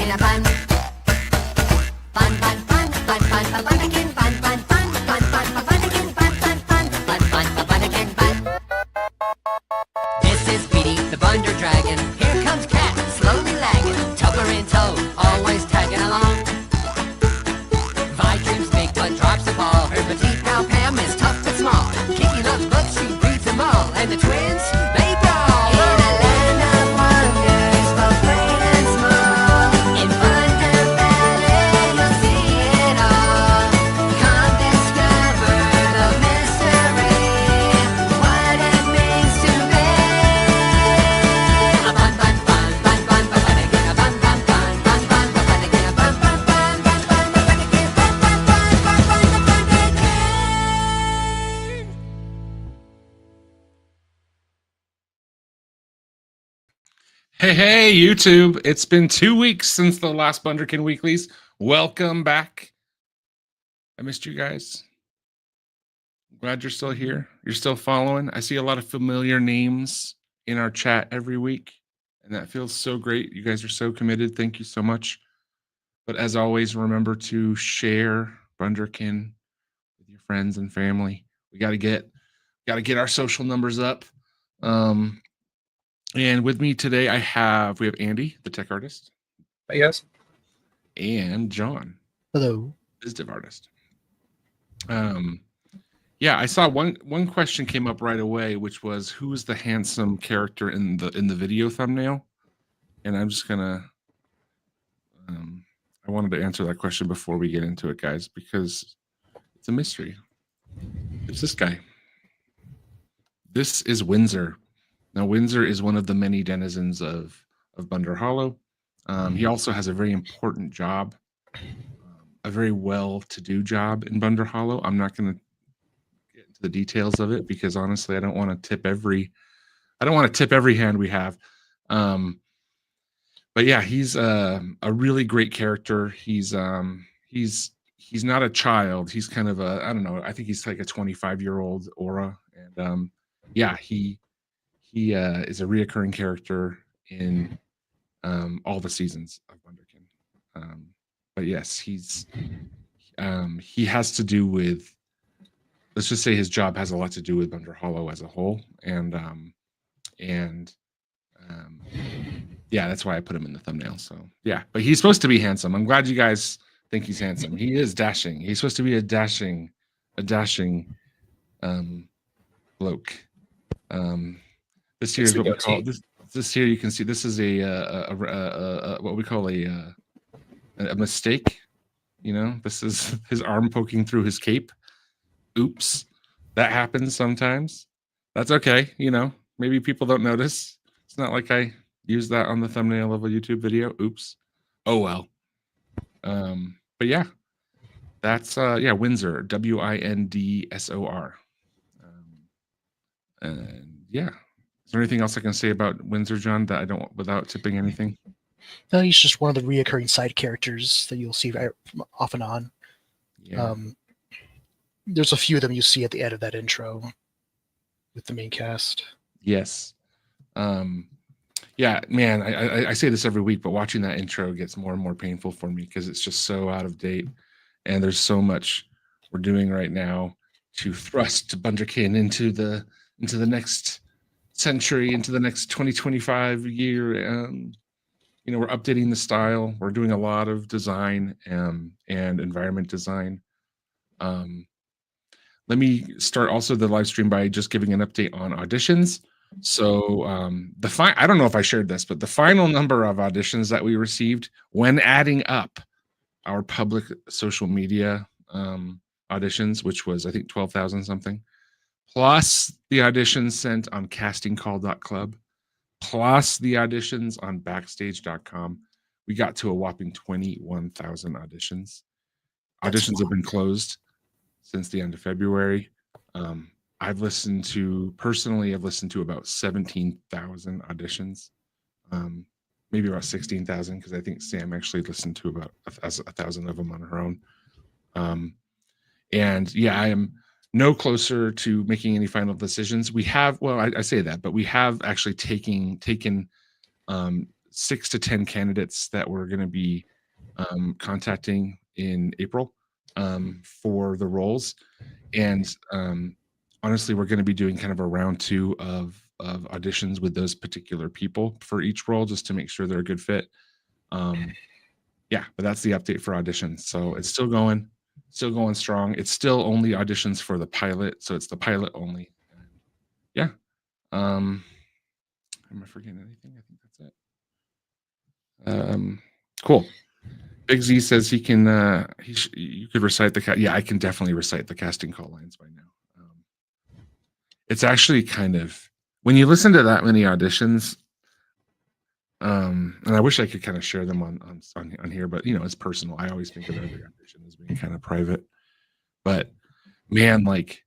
Bunderkin a bun. Bun, bun, bun, bun, bun, a Bunderkin, bun, bun, bun, bun, bun, a Bunderkin, bun, bun, bun, bun, bun, a Bunderkin, bun. This is Speedy, the Bunder Dragon. Here comes Cat, slowly lagging. Tupper in tow, always tagging along. Vi dreams big but drops the ball. Her petite pal Pam is tough but small. Kiki loves books, she reads them all. And the twins, they brawl. In a land of wonders, both great and small. In Bunder Valley, you'll see it all. Come discover the mystery, what it means to be a bun, bun, bun, bun, bun, bun, bun, again, a bun, bun, bun, bun, bun, bun, bun, again, a bun, bun, bun, bun, bun, bun, bun, again, bun, bun, bun, bun, bun, bun, bun, again. Hey, YouTube. It's been 2 weeks since the last Bunderkin Weeklies. Welcome back. I missed you guys. Glad you're still here. You're still following. I see a lot of familiar names in our chat every week, and that feels so great. You guys are so committed. Thank you so much. But as always, remember to share Bunderkin with your friends and family. We got to get our social numbers up. And with me today, we have Andy, the tech artist. Hey guys. And John. Hello. Visitive artist. Yeah, I saw one question came up right away, which was who is the handsome character in the video thumbnail? And I'm just gonna I wanted to answer that question before we get into it, guys, because it's a mystery. It's this guy. This is Windsor. Now, Windsor is one of the many denizens of Bunder Hollow. He also has a very important job, a very well-to-do job in Bunder Hollow. I'm not going to get into the details of it because honestly, I don't want to tip every hand we have. But yeah, he's a really great character. He's not a child. He's kind of I don't know. I think he's like a 25-year-old aura, and yeah, he is a reoccurring character in all the seasons of Bunderkin. But yes, he has to do with, let's just say his job has a lot to do with Bunder Hollow as a whole. And yeah, that's why I put him in the thumbnail. So yeah, but he's supposed to be handsome. I'm glad you guys think he's handsome. He is dashing. He's supposed to be a dashing bloke. This here is what we call this here. You can see this is a what we call a mistake. You know, this is his arm poking through his cape. Oops, that happens sometimes. That's okay. You know, maybe people don't notice. It's not like I use that on the thumbnail of a YouTube video. Oops. Oh well. But yeah, that's yeah, Windsor, Windsor. And yeah. Is there anything else I can say about Windsor, John, that I don't, without tipping anything? No, he's just one of the reoccurring side characters that you'll see off and on. Yeah. There's a few of them you see at the end of that intro with the main cast. Yes. Yeah, man, I say this every week, but watching that intro gets more and more painful for me because it's just so out of date. And there's so much we're doing right now to thrust Bunderkin into the next century, into the next 2025 year. You know, we're updating the style. We're doing a lot of design and environment design. Let me start also the live stream by just giving an update on auditions. So I don't know if I shared this, but the final number of auditions that we received when adding up our public social media auditions, which was I think 12,000 something, plus the auditions sent on castingcall.club, plus the auditions on backstage.com, we got to a whopping 21,000 auditions. Auditions have been closed since the end of February. I've listened to about 17,000 auditions, maybe about 16,000, because I think Sam actually listened to about 1,000 of them on her own. And yeah, I am no closer to making any final decisions. We have, well, I say that, but we have actually taken 6 to 10 candidates that we're going to be contacting in April for the roles. And honestly, we're going to be doing kind of a round 2 of auditions with those particular people for each role, just to make sure they're a good fit. Yeah, but that's the update for auditions. So it's still going strong. It's still only auditions for the pilot, so it's the pilot only. Yeah. Am I forgetting anything? I think that's it. Cool. Big Z says he can. You could recite the. Yeah, I can definitely recite the casting call lines by now. It's actually kind of, when you listen to that many auditions. And I wish I could kind of share them on here, but you know, it's personal. I always think of every audition as being kind of private. But man, like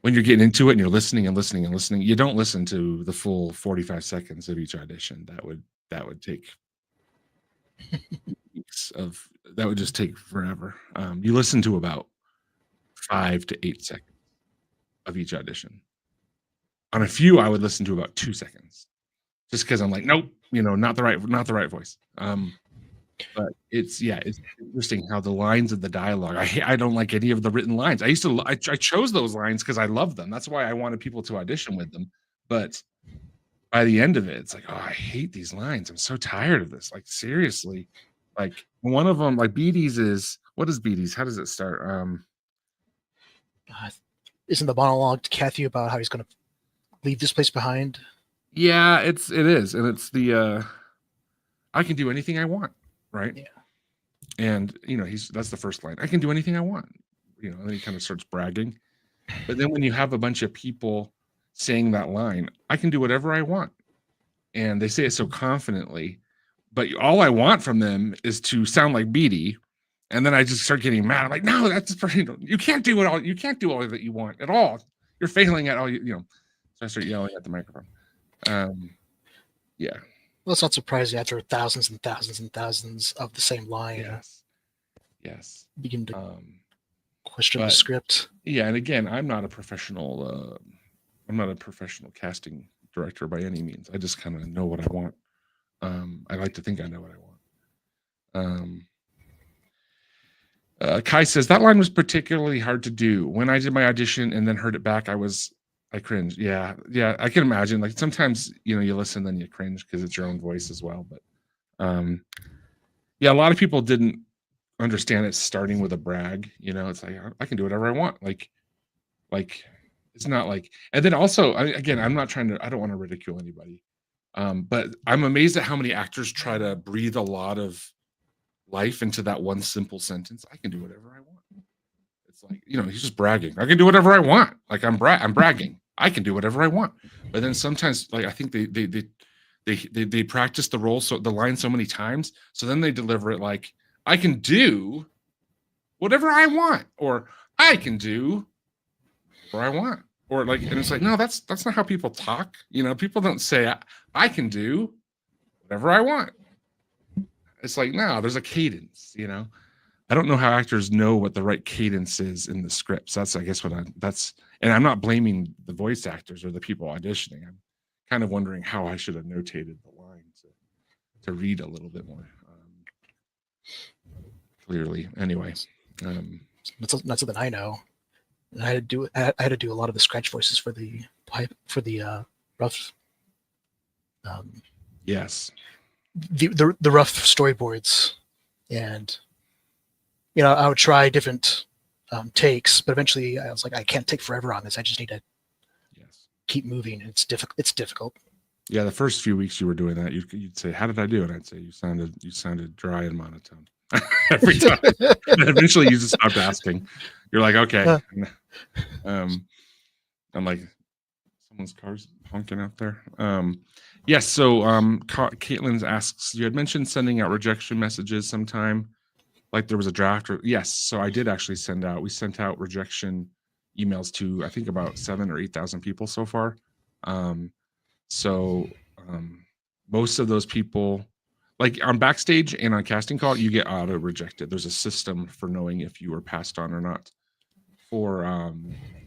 when you're getting into it and you're listening and listening and listening, you don't listen to the full 45 seconds of each audition. That would take weeks of. That would just take forever. You listen to about 5 to 8 seconds of each audition. On a few, I would listen to about 2 seconds. Just because I'm like, nope, you know, not the right voice. But it's interesting how the lines of the dialogue. I don't like any of the written lines. I chose those lines because I love them. That's why I wanted people to audition with them. But by the end of it, it's like, oh, I hate these lines. I'm so tired of this. Like seriously, like one of them, like Beatty's is, what is Beatty's? How does it start? Isn't the monologue to Kathy about how he's going to leave this place behind? Yeah, it is, and it's the I can do anything I want, right? Yeah. And you know, that's the first line. I can do anything I want. You know, and then he kind of starts bragging. But then when you have a bunch of people saying that line, I can do whatever I want, and they say it so confidently, but all I want from them is to sound like Beatty, and then I just start getting mad. I'm like, no, that's you can't do it all. You can't do all that you want at all. You're failing at all. You know. So I start yelling at the microphone. Yeah. Well, it's not surprising after thousands and thousands and thousands of the same line. Yes. Begin to question the script. Yeah, and again, I'm not a professional casting director by any means. I just kind of know what I want. I like to think I know what I want. Kai says that line was particularly hard to do. When I did my audition and then heard it back, I cringe. Yeah, I can imagine. Like sometimes, you know, you listen, then you cringe because it's your own voice as well. But yeah, a lot of people didn't understand it starting with a brag. You know, it's like I can do whatever I want. Like it's not like. And then also, again, I'm not trying to. I don't want to ridicule anybody, but I'm amazed at how many actors try to breathe a lot of life into that one simple sentence. I can do whatever I want. It's like, you know, he's just bragging. I can do whatever I want. Like I'm bragging. I can do whatever I want. But then sometimes, like I think they practice the role, so the line so many times, so then they deliver it like I can do whatever I want, or I can do whatever I want, or like, and it's like, no, that's not how people talk. You know, people don't say I can do whatever I want. It's like, no, there's a cadence. You know. I don't know how actors know what the right cadence is in the scripts. That's, I guess, and I'm not blaming the voice actors or the people auditioning. I'm kind of wondering how I should have notated the line to read a little bit more clearly. Anyway, that's something I know. And I had to do a lot of the scratch voices for the rough. Yes. The rough storyboards, and you know, I would try different takes, but eventually I was like, I can't take forever on this. I just need to keep moving. It's difficult. Yeah, the first few weeks you were doing that, you'd say, "How did I do?" And I'd say, "You sounded dry and monotone." Every time. And eventually you just stopped asking. You're like, okay. I'm like, someone's car's honking out there. Yes. So Caitlin asks, you had mentioned sending out rejection messages sometime, like there was a draft. Yes. So I did actually we sent out rejection emails to, I think, about 7,000 or 8,000 people so far. Most of those people, like on Backstage and on Casting Call, you get auto rejected. There's a system for knowing if you were passed on or not. For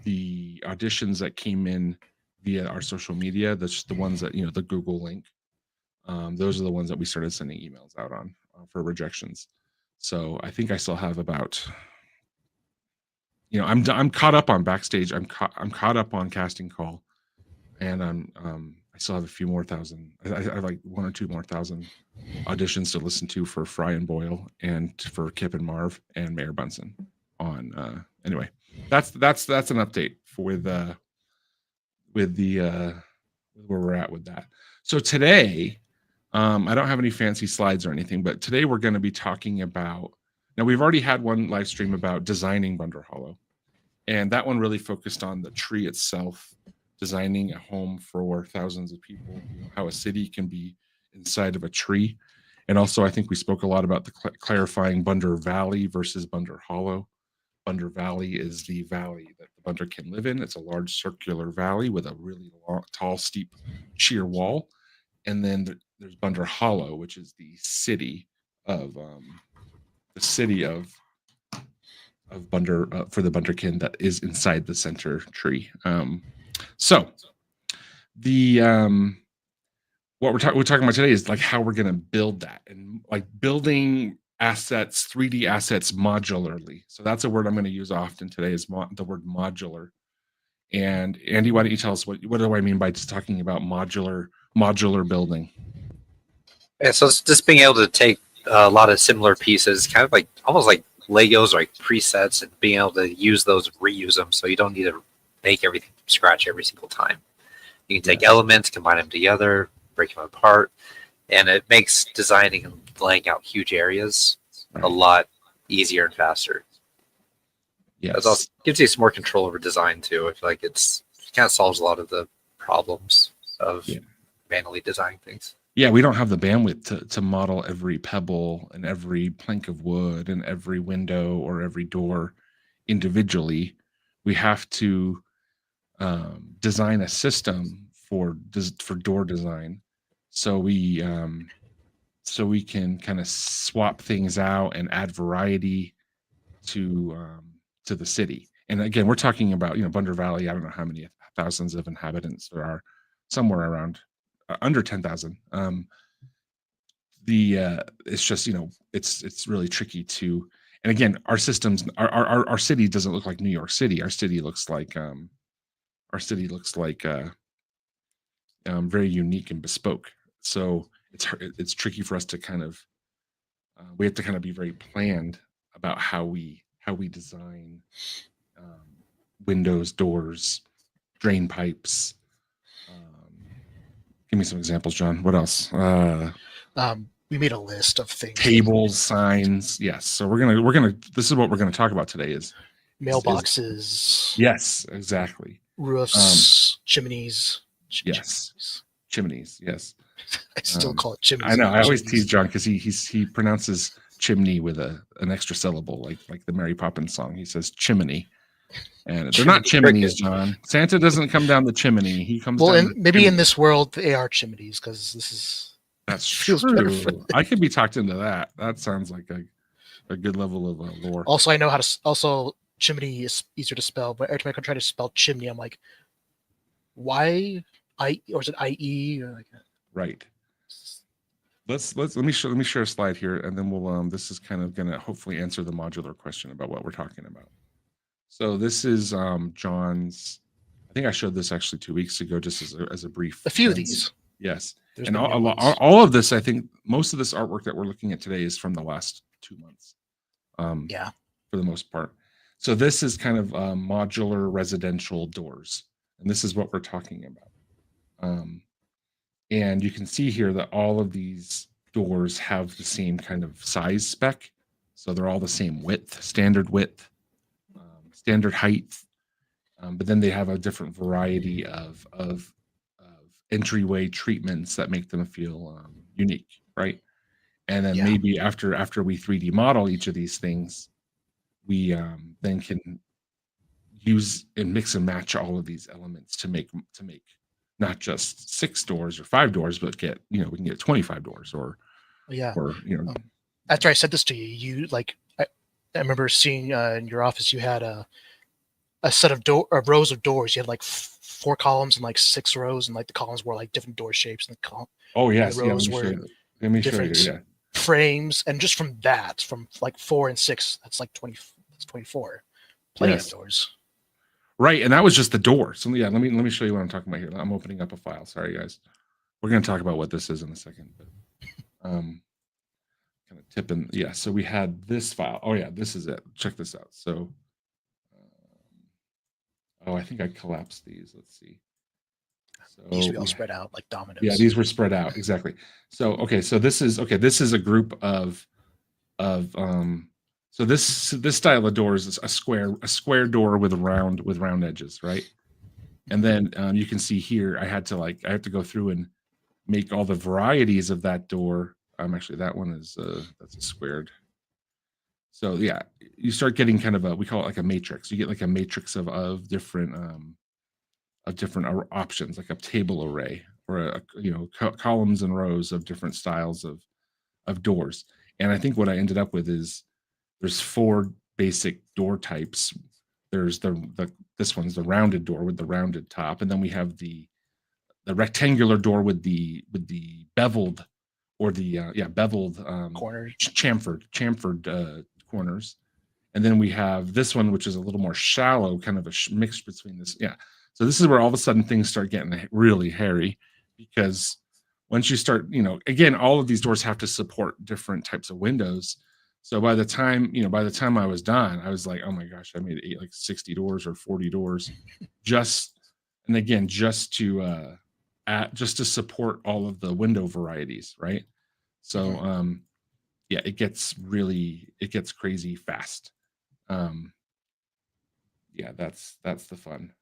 the auditions that came in via our social media, that's the ones that, the Google link. those are the ones that we started sending emails out on for rejections. So I think I still have about, I'm caught up on Backstage. I'm caught up on Casting Call, and I still have a few more thousand. I have like 1 or 2 more thousand auditions to listen to for Fry and Boyle, and for Kip and Marv and Mayor Bunsen. On anyway, that's an update with where we're at with that. So today, I don't have any fancy slides or anything, but today we're going to be talking about. Now, we've already had one live stream about designing Bunder Hollow, and that one really focused on the tree itself, designing a home for thousands of people, how a city can be inside of a tree. And also, I think we spoke a lot about the clarifying Bunder Valley versus Bunder Hollow. Bunder Valley is the valley that the Bunder can live in. It's a large circular valley with a really long, tall, steep, sheer wall. And then there's Bunder Hollow, which is the city of Bunder for the Bunderkin that is inside the center tree. So the what we're talking about today is like how we're going to build that, and like building assets, 3D assets modularly. So that's a word I'm going to use often today, is the word modular. And Andy, why don't you tell us what do I mean by just talking about modular building? Yeah, so it's just being able to take a lot of similar pieces, kind of like almost like Legos, or like presets, and being able to use those and reuse them, so you don't need to make everything from scratch every single time. You can take elements, combine them together, break them apart, and it makes designing and laying out huge areas a lot easier and faster. Yeah, it also gives you some more control over design too. I feel like it kind of solves a lot of the problems of manually designing things. Yeah, we don't have the bandwidth to model every pebble and every plank of wood and every window or every door individually. We have to design a system for door design, so we can kind of swap things out and add variety to the city. And again, we're talking about Bunder Valley. I don't know how many thousands of inhabitants there are, somewhere around under 10,000. It's just it's really tricky to. And again, our systems, our city doesn't look like New York City. Our city looks like very unique and bespoke. So it's tricky for us to kind of we have to kind of be very planned about how we design windows, doors, drain pipes. Give me some examples, John. What else? We made a list of things. Tables, signs. Yes. So we're gonna. This is what we're gonna talk about today. Is mailboxes. Yes, exactly. Roofs, chimneys. Yes, chimneys. Yes. I still call it chimneys. I know. I always tease John because he pronounces chimney with an extra syllable, like the Mary Poppins song. He says chimney. And they're not chimneys, John. Santa doesn't come down the chimney. He comes down. Maybe in this world they are chimneys, because this is. That's true. I could be talked into that. That sounds like a good level of lore. Also, I know how to. Also, chimney is easier to spell, but every time I try to spell chimney, I'm like, why or is it IE? Or like, right. Let me share a slide here, and then we'll this is kind of gonna hopefully answer the modular question about what we're talking about. So this is John's. I think I showed this actually 2 weeks ago, just as a brief. A few of these. Yes. And all of this, I think most of this artwork that we're looking at today is from the last 2 months. For the most part. So this is kind of modular residential doors, and this is what we're talking about. And you can see here that all of these doors have the same kind of size spec. So they're all the same width, standard height. But then they have a different variety of entryway treatments that make them feel unique, right? And then maybe after we 3D model each of these things, we then can use and mix and match all of these elements to make not just 6 doors or 5 doors, but we can get 25 doors or After I said this to you, I remember seeing in your office you had a set of rows of doors. You had like 4 columns and like 6 rows, and like the columns were like different door shapes, and Oh yes, the yeah. rows Let me show were you. Let me show you. different Yeah. frames, and just from that, from like 4 and 6, that's like 20. That's 24. Plenty Yes. of doors. Right, and that was just the door. So yeah, let me show you what I'm talking about here. I'm opening up a file. Sorry, guys. We're going to talk about what this is in a second. But, kind of tipping. Yeah, so we had this file. Oh yeah, this is it. Check this out. So, oh, I think I collapsed these. Let's see. So These should be all spread out like dominoes. yeah, these were spread out exactly. So okay, so this is a group of so this style of doors is a square door with round edges, right? And then you can see here I have to go through and make all the varieties of that door. Actually that one is that's a squared. So yeah, you start getting kind of we call it like a matrix. You get like a matrix of different options, like a table array or columns and rows of different styles of doors. And I think what I ended up with is there's 4 basic door types. There's this one's the rounded door with the rounded top, and then we have the rectangular door with the beveled or the beveled corners, chamfered corners. And then we have this one, which is a little more shallow, kind of a mix between this. Yeah. So this is where all of a sudden things start getting really hairy, because once you start, again, all of these doors have to support different types of windows. So by the time I was done, I was like, oh my gosh, I made like 60 doors or 40 doors just to support all of the window varieties, right? So yeah, it gets crazy fast. Yeah, that's the fun.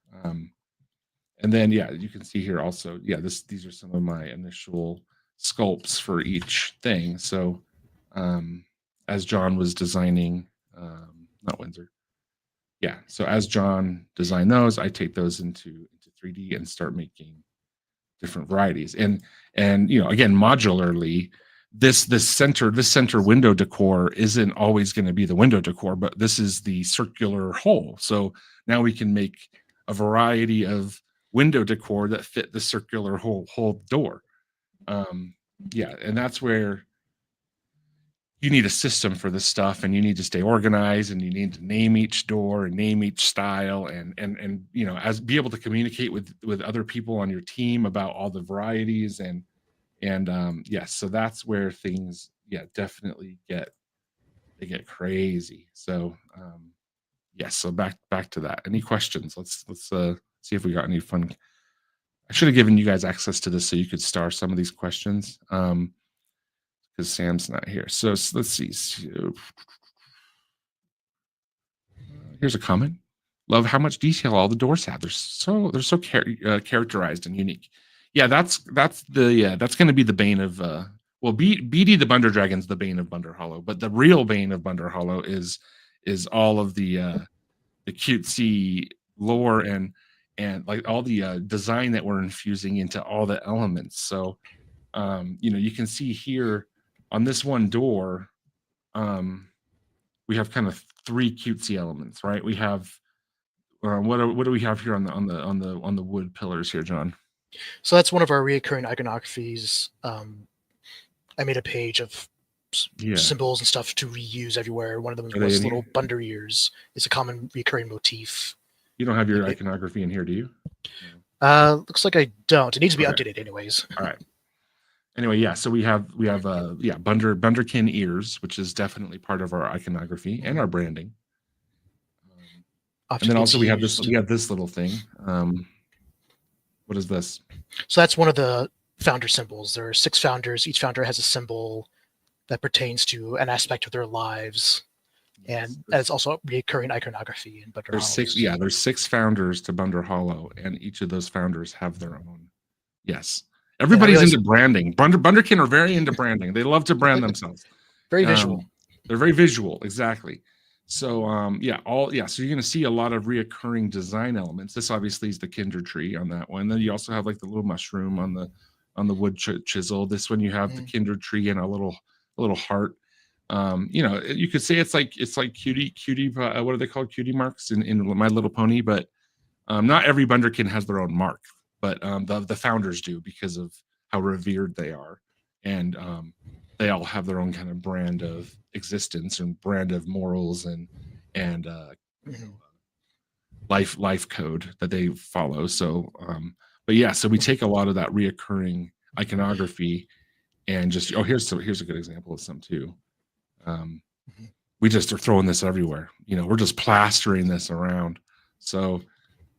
And then yeah, you can see here also, yeah, these are some of my initial sculpts for each thing. So as John was designing, not Windsor. Yeah, so as John designed those, I take those into 3D and start making different varieties. And again, modularly, this center window decor isn't always going to be the window decor, but this is the circular hole. So now we can make a variety of window decor that fit the circular hole door. Yeah, and that's where you need a system for this stuff, and you need to stay organized, and you need to name each door and name each style, and as be able to communicate with other people on your team about all the varieties, and yes, so that's where things definitely get crazy. So yes, so back to that. Any questions? Let's see if we got any fun. I should have given you guys access to this so you could star some of these questions. Because Sam's not here. So let's see. So, here's a comment. Love how much detail all the doors have. They're so characterized and unique. Yeah, that's going to be the bane of BD the Bunder Dragon's the bane of Bunder Hollow, but the real bane of Bunder Hollow is all of the cutesy lore and like all the design that we're infusing into all the elements. So you can see here on this one door, we have kind of 3 cutesy elements, right? We have what do we have here on the wood pillars here, John? So that's one of our recurring iconographies. I made a page of symbols and stuff to reuse everywhere. One of them was little Bunder ears. It's a common recurring motif. You don't have your iconography in here, do you? Looks like I don't. It needs to be updated anyways. All right. Anyway, yeah, so we have Bunderkin ears, which is definitely part of our iconography and our branding. And then also we have this little thing. What is this? So that's one of the founder symbols. There are 6 founders. Each founder has a symbol that pertains to an aspect of their lives. And that's also recurring iconography in Bunder Hollow. There's 6 founders to Bunder Hollow, and each of those founders have their own. Yes. Everybody's into branding. Bunderkin are very into branding. They love to brand themselves. Very visual. They're very visual, exactly. So so you're going to see a lot of reoccurring design elements. This obviously is the Kinder tree on that one. Then you also have like the little mushroom on the wood chisel. This one you have the Kinder tree and a little heart. You could say it's like cutie. What are they called? Cutie marks in My Little Pony, but Not every Bunderkin has their own mark, but the founders do because of how revered they are, and they all have their own kind of brand of existence and brand of morals and life code that they follow. So, but yeah, so we take a lot of that reoccurring iconography and just here's a good example of some too. We just are throwing this everywhere. We're just plastering this around. So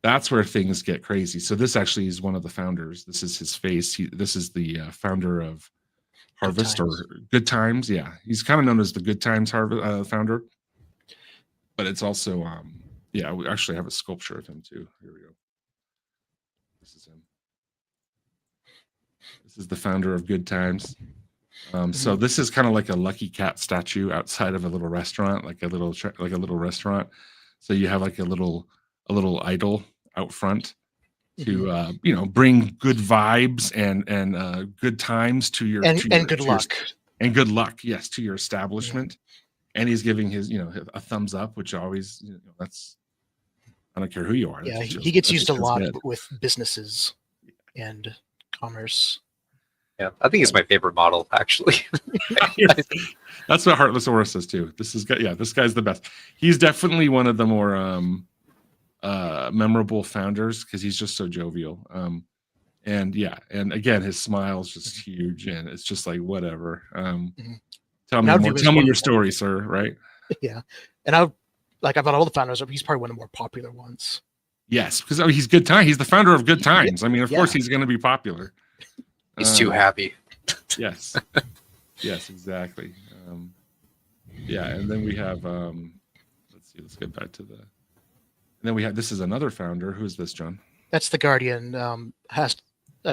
that's where things get crazy. So this actually is one of the founders. This is his face. This is the founder of Harvest or Good Times. Yeah, he's kind of known as the Good Times founder. But it's also, yeah, we actually have a sculpture of him too. Here we go. This is him. This is the founder of Good Times. So this is kind of like a lucky cat statue outside of a little restaurant, like a little restaurant. So you have like a little idol out front to bring good vibes and good times to your good luck. And good luck, yes, to your establishment. Yeah. And he's giving his a thumbs up, which always that's, I don't care who you are. Yeah, he gets used a lot with businesses and commerce. Yeah, I think it's my favorite model, actually. That's what Heartless Aura says too. This guy's the best. He's definitely one of the more memorable founders because he's just so jovial. And again, his smile is just huge, and it's just like whatever. Tell me your story, sir. Right? Yeah, and I've got all the founders. He's probably one of the more popular ones. Yes, because he's Good Time. He's the founder of Good Times. I mean, of course, he's going to be popular. He's too happy. Yes. Yes, exactly. And then we have let's get back to and then we have, this is another founder. Who's this, John? That's the Guardian.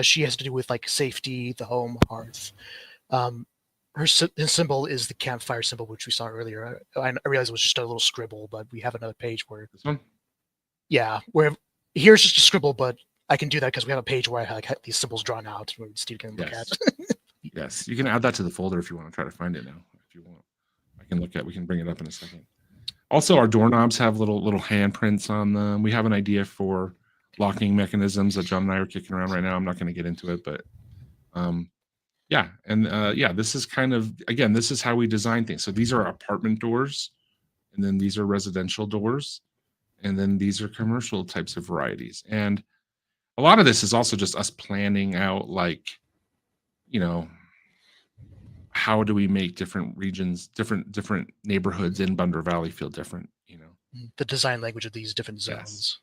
She has to do with like safety, the home, hearth. His symbol is the campfire symbol, which we saw earlier. I realized it was just a little scribble, but we have another page where this one. Yeah, where here's just a scribble, but I can do that because we have a page where I have these symbols drawn out where Steve can look at. Yes, you can add that to the folder if you want to try to find it now. If you want, we can bring it up in a second. Also, our doorknobs have little handprints on them. We have an idea for locking mechanisms that John and I are kicking around right now. I'm not going to get into it, but this is kind of, again, this is how we design things. So these are apartment doors, and then these are residential doors, and then these are commercial types of varieties. And a lot of this is also just us planning out, like, how do we make different regions, different neighborhoods in Bunder Valley feel different, The design language of these different zones.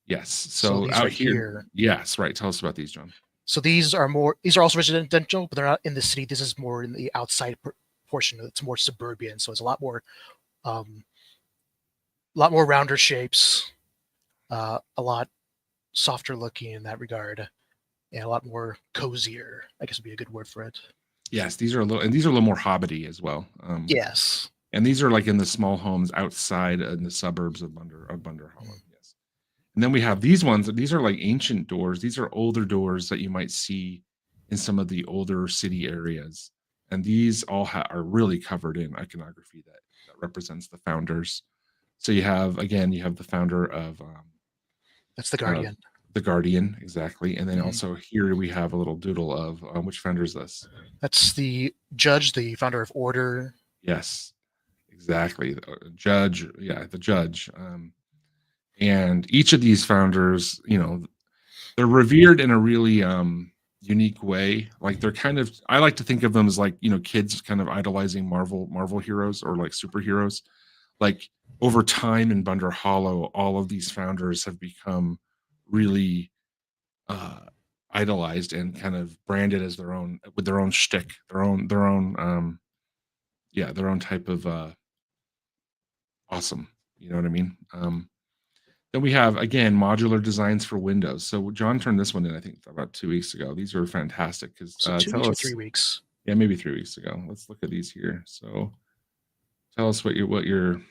Yes. So out here, yes, right. Tell us about these, John. So these are also residential, but they're not in the city. This is more in the outside portion. It's more suburban, so it's a lot more rounder shapes, a lot softer looking in that regard, and a lot more cozier, I guess would be a good word for it. Yes, these are a little more hobbity as well. Yes. And these are like in the small homes outside in the suburbs of Bunder Hollow. Yes. And then we have these ones. These are like ancient doors. These are older doors that you might see in some of the older city areas. And these all are really covered in iconography that represents the founders. So you have the founder of that's the Guardian. The Guardian, exactly. And then also here we have a little doodle of which founder is this? That's the Judge, the founder of Order. Yes, exactly. The Judge. And each of these founders, they're revered in a really unique way. Like they're kind of, I like to think of them as like, kids kind of idolizing Marvel heroes or like superheroes. Like over time in Bunder Hollow, all of these founders have become really idolized and kind of branded as their own, with their own shtick, their own type of awesome. You know what I mean? Then we have, again, modular designs for windows. So John turned this one in, I think, about 2 weeks ago. These are fantastic. Because 2 weeks or 3 weeks? Yeah, maybe 3 weeks ago. Let's look at these here. So tell us what you're doing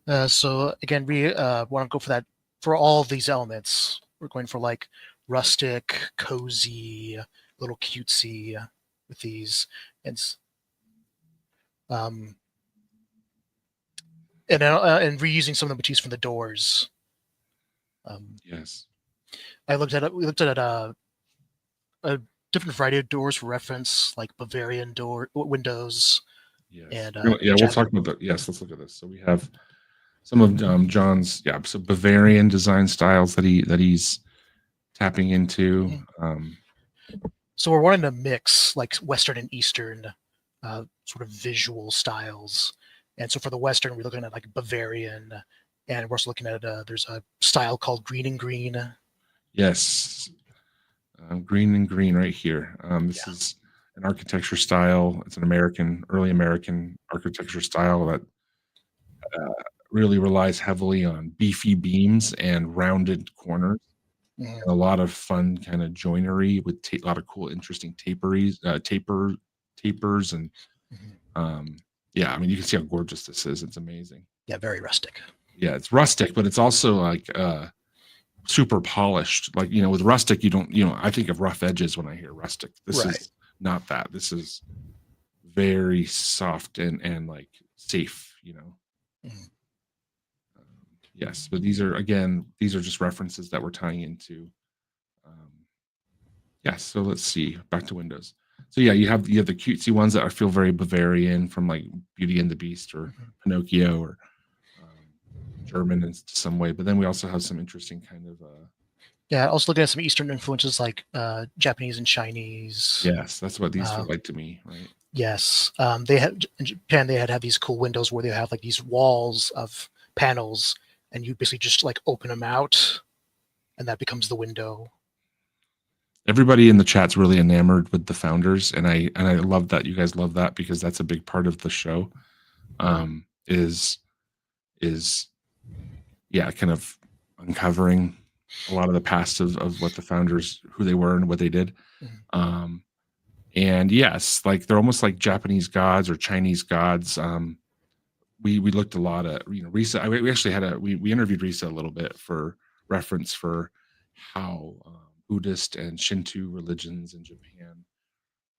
here. So again, we want to go for that for all of these elements. We're going for like rustic, cozy, a little cutesy with these. And and reusing some of the motifs from the doors. Yes. We looked at a different variety of doors for reference, like Bavarian door windows. Yes. And we'll talk about that. Yes, let's look at this. So we have some of John's so Bavarian design styles that he's tapping into. So we're wanting to mix like Western and Eastern sort of visual styles. And so for the Western, we're looking at like Bavarian, and we're also looking at there's a style called green and green. Yes. Green and green right here. This is an architecture style. It's an early American architecture style that really relies heavily on beefy beams and rounded corners. And a lot of fun kind of joinery with a lot of cool, interesting tapers, and yeah, I mean, you can see how gorgeous this is. It's amazing. Yeah, very rustic. Yeah, it's rustic, but it's also like super polished. Like, with rustic, you don't, I think of rough edges when I hear rustic. This is not that. This is very soft and like safe, Yes, but these are just references that we're tying into. Yes, so let's see. Back to Windows. So yeah, you have the cutesy ones that I feel very Bavarian, from like Beauty and the Beast or Pinocchio or German in some way. But then we also have some interesting kind of. Yeah, also looking at some Eastern influences like Japanese and Chinese. Yes, that's what these feel like to me, right? Yes, they had in Japan. They had these cool windows where they have like these walls of panels, and you basically just like open them out, and that becomes the window. Everybody in the chat's really enamored with the founders, and I love that you guys love that, because that's a big part of the show. Is kind of uncovering a lot of the past of what the founders, who they were and what they did. And yes, like they're almost like Japanese gods or Chinese gods. We looked a lot at Risa. We actually we interviewed Risa a little bit for reference for how Buddhist and Shinto religions in Japan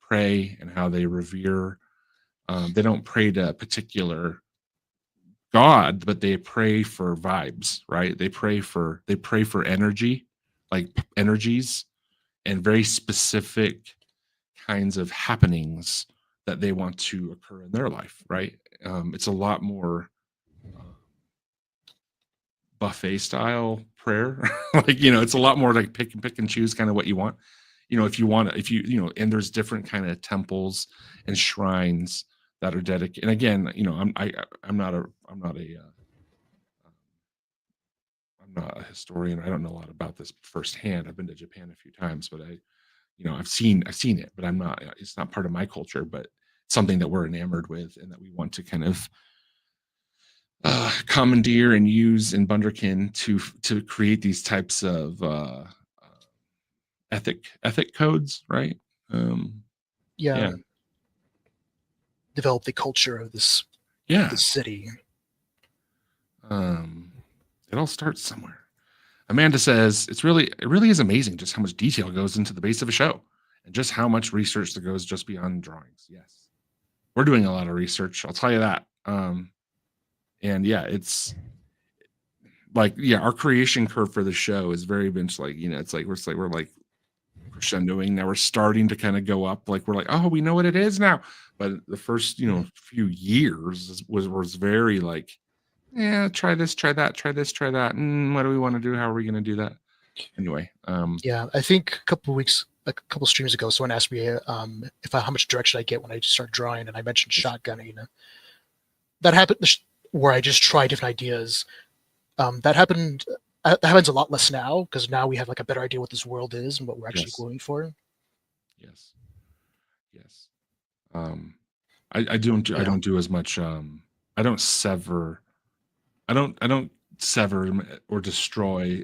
pray and how they revere. They don't pray to a particular God, but they pray for vibes, right? They pray for energy, like energies, and very specific kinds of happenings that they want to occur in their life, right? It's a lot more buffet style prayer. Like, it's a lot more like pick and choose kind of what you want. And there's different kind of temples and shrines that are dedicated. And again, I'm not a historian. I don't know a lot about this firsthand. I've been to Japan a few times, but I've seen it, but it's not part of my culture, but it's something that we're enamored with and that we want to kind of commandeer and use in Bunderkin to create these types of ethic codes, right? Yeah. Develop the culture of this city. It all starts somewhere. Amanda says it really is amazing just how much detail goes into the base of a show and just how much research that goes just beyond drawings. Yes, we're doing a lot of research, I'll tell you that. And yeah, it's like, our creation curve for the show is very much like, it's like we're like crescendoing now. We're starting to kind of go up, like we're like, oh, we know what it is now. But the first few years was very like, try this, try that, try this, try that. What do we want to do? How are we going to do that? Anyway. I think a couple streams ago, someone asked me how much direction I get when I start drawing, and I mentioned shotgunning. That happened where I just try different ideas. That happens a lot less now, because now we have like a better idea what this world is and what we're actually going for. Yes. I don't do as much. I don't sever or destroy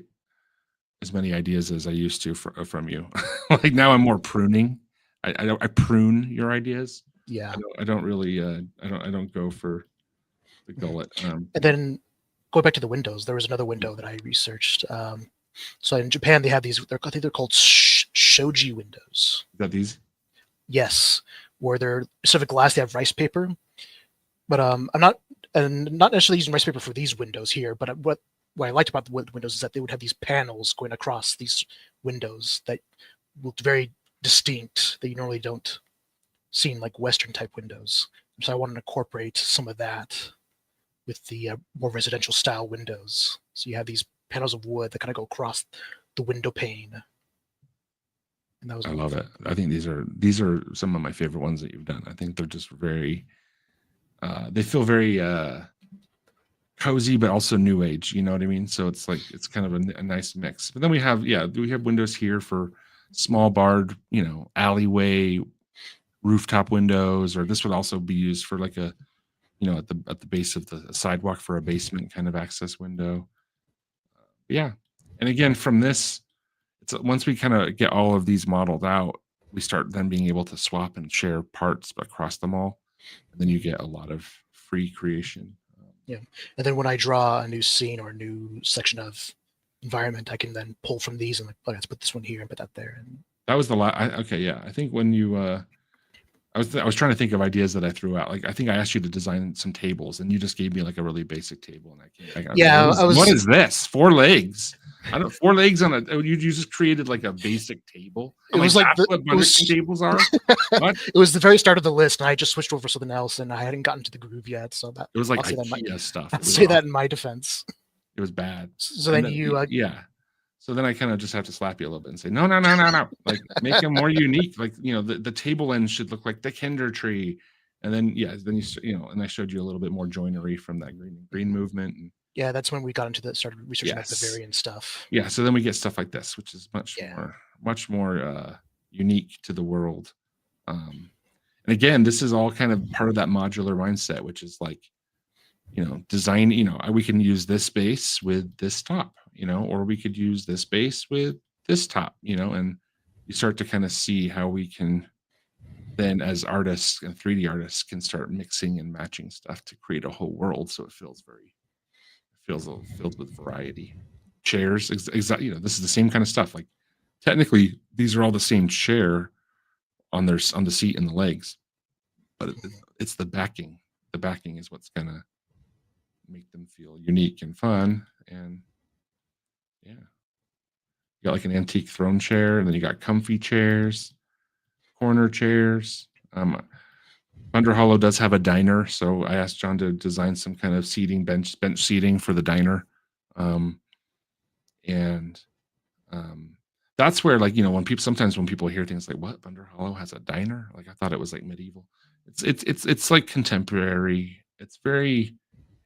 as many ideas as I used to from you. Like now I'm more pruning. I prune your ideas. Yeah. I don't really. I don't go for the gullet. And then going back to the windows, there was another window that I researched. So in Japan, they have these. I think they're called shoji windows. Is that these? Yes, where they're instead of glass, they have rice paper. But I'm not and not necessarily using rice paper for these windows here, but what I liked about the windows is that they would have these panels going across these windows that looked very distinct that you normally don't see in like Western type windows. So I wanted to incorporate some of that with the more residential style windows. So you have these panels of wood that kind of go across the window pane. And that was I love it. I think these are some of my favorite ones that you've done. I think they're just very, they feel very cozy, but also new age. You know what I mean? So it's like it's kind of a nice mix. But then we have windows here for small barred, alleyway, rooftop windows, or this would also be used for like a, at the base of the sidewalk for a basement kind of access window. Yeah, and again from this. Once we kind of get all of these modeled out, we start then being able to swap and share parts across them all. And then you get a lot of free creation. Yeah. And then when I draw a new scene or a new section of environment, I can then pull from these and let's put this one here and put that there. And that was the okay. Yeah. I think when you, I was trying to think of ideas that I threw out. Like I think I asked you to design some tables, and you just gave me like a really basic table. And what is this? 4 legs. 4 legs on a. You just created like a basic table. It was like what Bunderkin tables are. What? It was the very start of the list, and I just switched over something else, and I hadn't gotten to the groove yet. So that it was like IKEA stuff. I'll say that in my defense. It was bad. So then you So then I kind of just have to slap you a little bit and say, no. Like make them more unique. Like, the table end should look like the Kinder tree. And then, and I showed you a little bit more joinery from that green movement. And, yeah, that's when we got into started researching like the variant stuff. Yeah. So then we get stuff like this, which is much more unique to the world. And again, this is all kind of part of that modular mindset, which is like, design, we can use this base with this top, or we could use this base with this top, and you start to kind of see how we can then as artists and 3D artists can start mixing and matching stuff to create a whole world. So it feels filled with variety. Chairs, exactly. This is the same kind of stuff. Like technically these are all the same chair on the seat and the legs, but it's the backing. The backing is what's going to make them feel unique and fun. And yeah, you got like an antique throne chair, and then you got comfy chairs, corner chairs. Bunder Hollow does have a diner, so I asked John to design some kind of seating, bench seating for the diner. That's where, like, sometimes when people hear things like, what, Bunder Hollow has a diner? Like, I thought it was like medieval. It's like contemporary. It's very,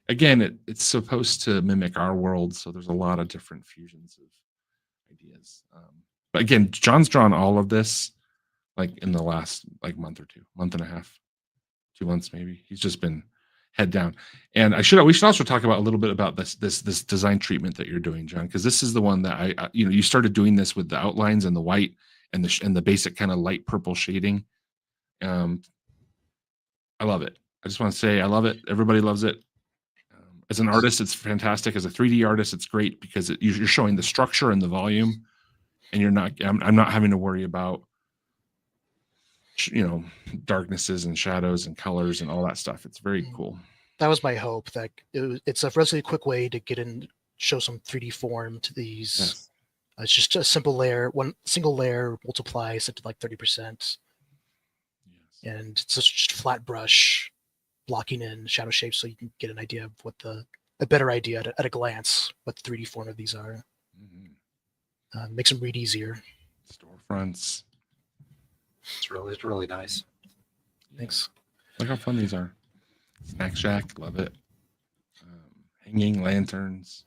again, it's supposed to mimic our world, so there's a lot of different fusions of ideas. But again, John's drawn all of this like in the last month and a half, 2 months maybe. He's just been head down. And we should also talk about a little bit about this design treatment that you're doing, John, because this is the one that you started doing this with the outlines and the white and the basic kind of light purple shading. I love it. I just want to say I love it. Everybody loves it. As an artist, it's fantastic. As a 3D artist, it's great because you're showing the structure and the volume, and I'm not having to worry about darknesses and shadows and colors and all that stuff. It's very cool. That was my hope, that it's a relatively quick way to get in, show some 3D form to these. Yes. It's just a simple layer, one single layer, multiply, set to like 30%. Yes. And it's just flat brush blocking in shadow shapes, so you can get an idea of what a better idea at a glance what the 3D form of these are. Mm-hmm. Makes them read easier. Storefronts. It's really nice. Thanks. Look how fun these are. Snack Shack, love it. Hanging lanterns.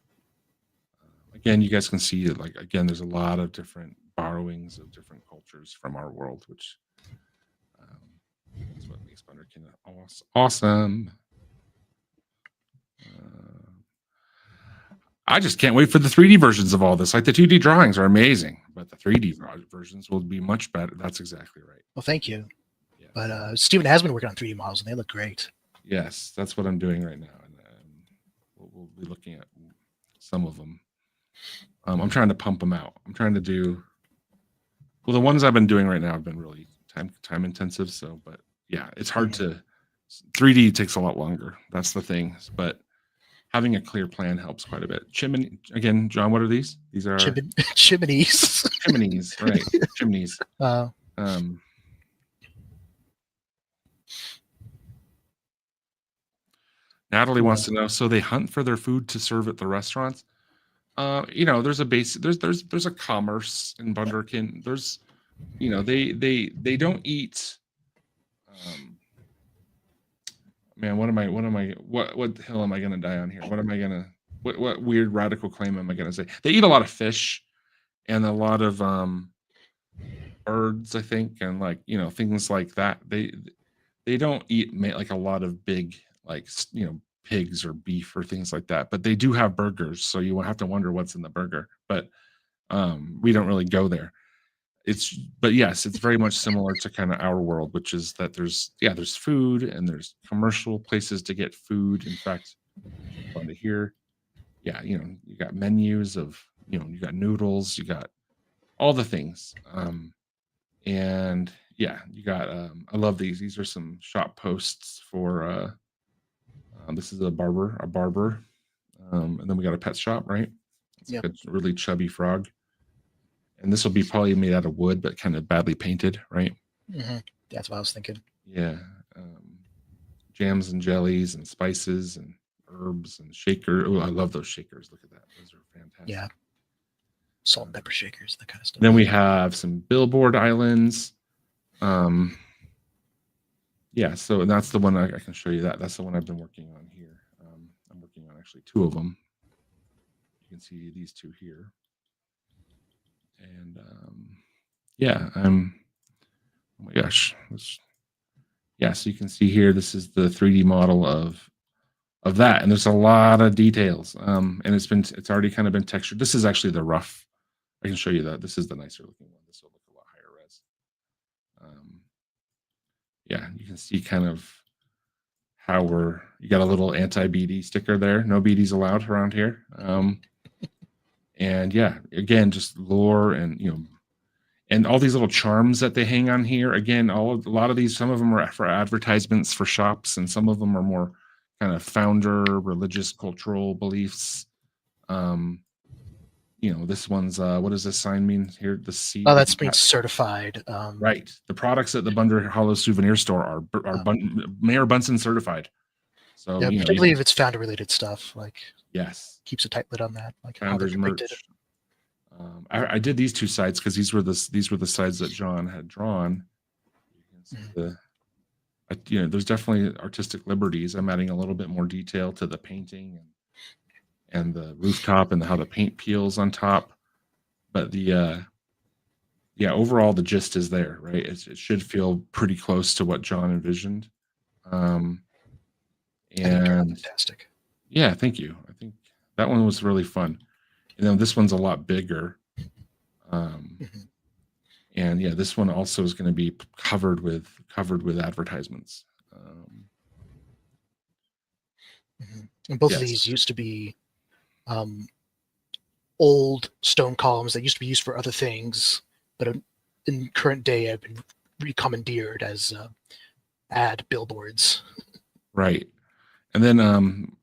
Again, you guys can see it. Like, again, there's a lot of different borrowings of different cultures from our world, which is what makes Bunderkin awesome. I just can't wait for the 3D versions of all this. Like, the 2D drawings are amazing, but the 3D versions will be much better. That's exactly right. Well, thank you. Yeah. But Steven has been working on 3D models, and they look great. Yes, that's what I'm doing right now. And we'll be looking at some of them. I'm trying to pump them out. I'm trying to do... Well, the ones I've been doing right now have been really time intensive. So, but yeah, it's hard to 3D takes a lot longer. That's the thing. But having a clear plan helps quite a bit. Chimney again, John. What are these? These are chimneys. chimneys, right? Chimneys. Natalie wants to know. So they hunt for their food to serve at the restaurants. There's a base. There's a commerce in Bunderkin. There's, they don't eat. Man, what hill am I gonna die on here? What weird radical claim am I gonna say? They eat a lot of fish and a lot of birds, I think, and things like that. They don't eat like a lot of big pigs or beef or things like that, but they do have burgers, so you will have to wonder what's in the burger. But we don't really go there. But yes, it's very much similar to kind of our world, which is that there's food and there's commercial places to get food. In fact, on to here, you got menus of, you got noodles, you got all the things. And yeah, you got, I love these. These are some shop posts for, this is a barber. And then we got a pet shop, right? It's Yep. like a really chubby frog. And this will be probably made out of wood, but kind of badly painted, right? Mm-hmm. That's what I was thinking. Yeah. Jams and jellies and spices and herbs and shaker. Oh, I love those shakers. Look at that. Those are fantastic. Yeah. Salt and pepper shakers, that kind of stuff. Then we have some billboard islands. Yeah, so that's the one I can show you that. That's the one I've been working on here. I'm working on actually two of them. You can see these two here. And oh my gosh. So you can see here, this is the 3D model of that. And there's a lot of details. And it's already kind of been textured. This is actually the rough. I can show you that. This is the nicer looking one. This will look a lot higher res. You can see kind of how you got a little anti-BD sticker there. No BDs allowed around here. And yeah, again, just lore and, and all these little charms that they hang on here. Again, a lot of these, some of them are for advertisements for shops, and some of them are more kind of founder, religious, cultural beliefs. This one's, what does this sign mean here? The C. Oh, that's being certified. Right. The products at the Bunder Hollow souvenir store are Mayor Bunsen certified. So yeah, particularly if it's founder related stuff, yes, keeps a tight lid on that. Like founders merch. I did these two sides because these were the sides that John had drawn. You can see there's definitely artistic liberties. I'm adding a little bit more detail to the painting and the rooftop and how the paint peels on top. But the overall the gist is there, right? It should feel pretty close to what John envisioned. And fantastic. Yeah, thank you. I think that one was really fun. And then this one's a lot bigger. And yeah, this one also is going to be covered with advertisements. And both of these used to be old stone columns that used to be used for other things, but in current day have been recommandeered as ad billboards. Right. And then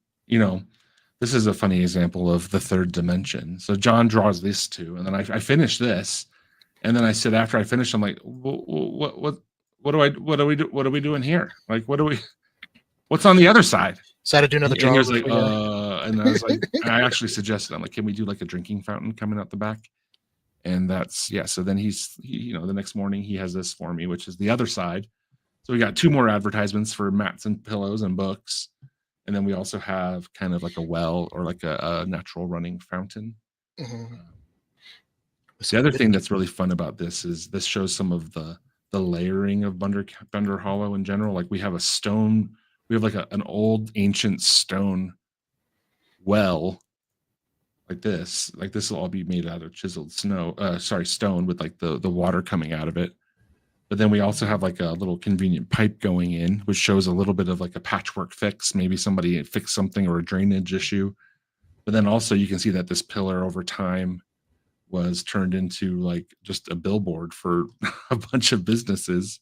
this is a funny example of the third dimension. So John draws this too, and then I finish this, and then I said after I finished, I'm like, what are we doing here? Like, what's on the other side? So I had to do another drawing. And he was like, and I was like, I actually suggested, I'm like, can we do like a drinking fountain coming out the back? And that's so then he the next morning he has this for me, which is the other side. So we got two more advertisements for mats and pillows and books. And then we also have kind of like a well or like a natural running fountain. Mm-hmm. The other thing that's really fun about this is this shows some of the layering of Bunder Hollow in general. Like we have like an old ancient stone well like this. Like this will all be made out of chiseled stone with like the water coming out of it. But then we also have like a little convenient pipe going in, which shows a little bit of like a patchwork fix. Maybe somebody fixed something or a drainage issue. But then also you can see that this pillar over time was turned into like just a billboard for a bunch of businesses.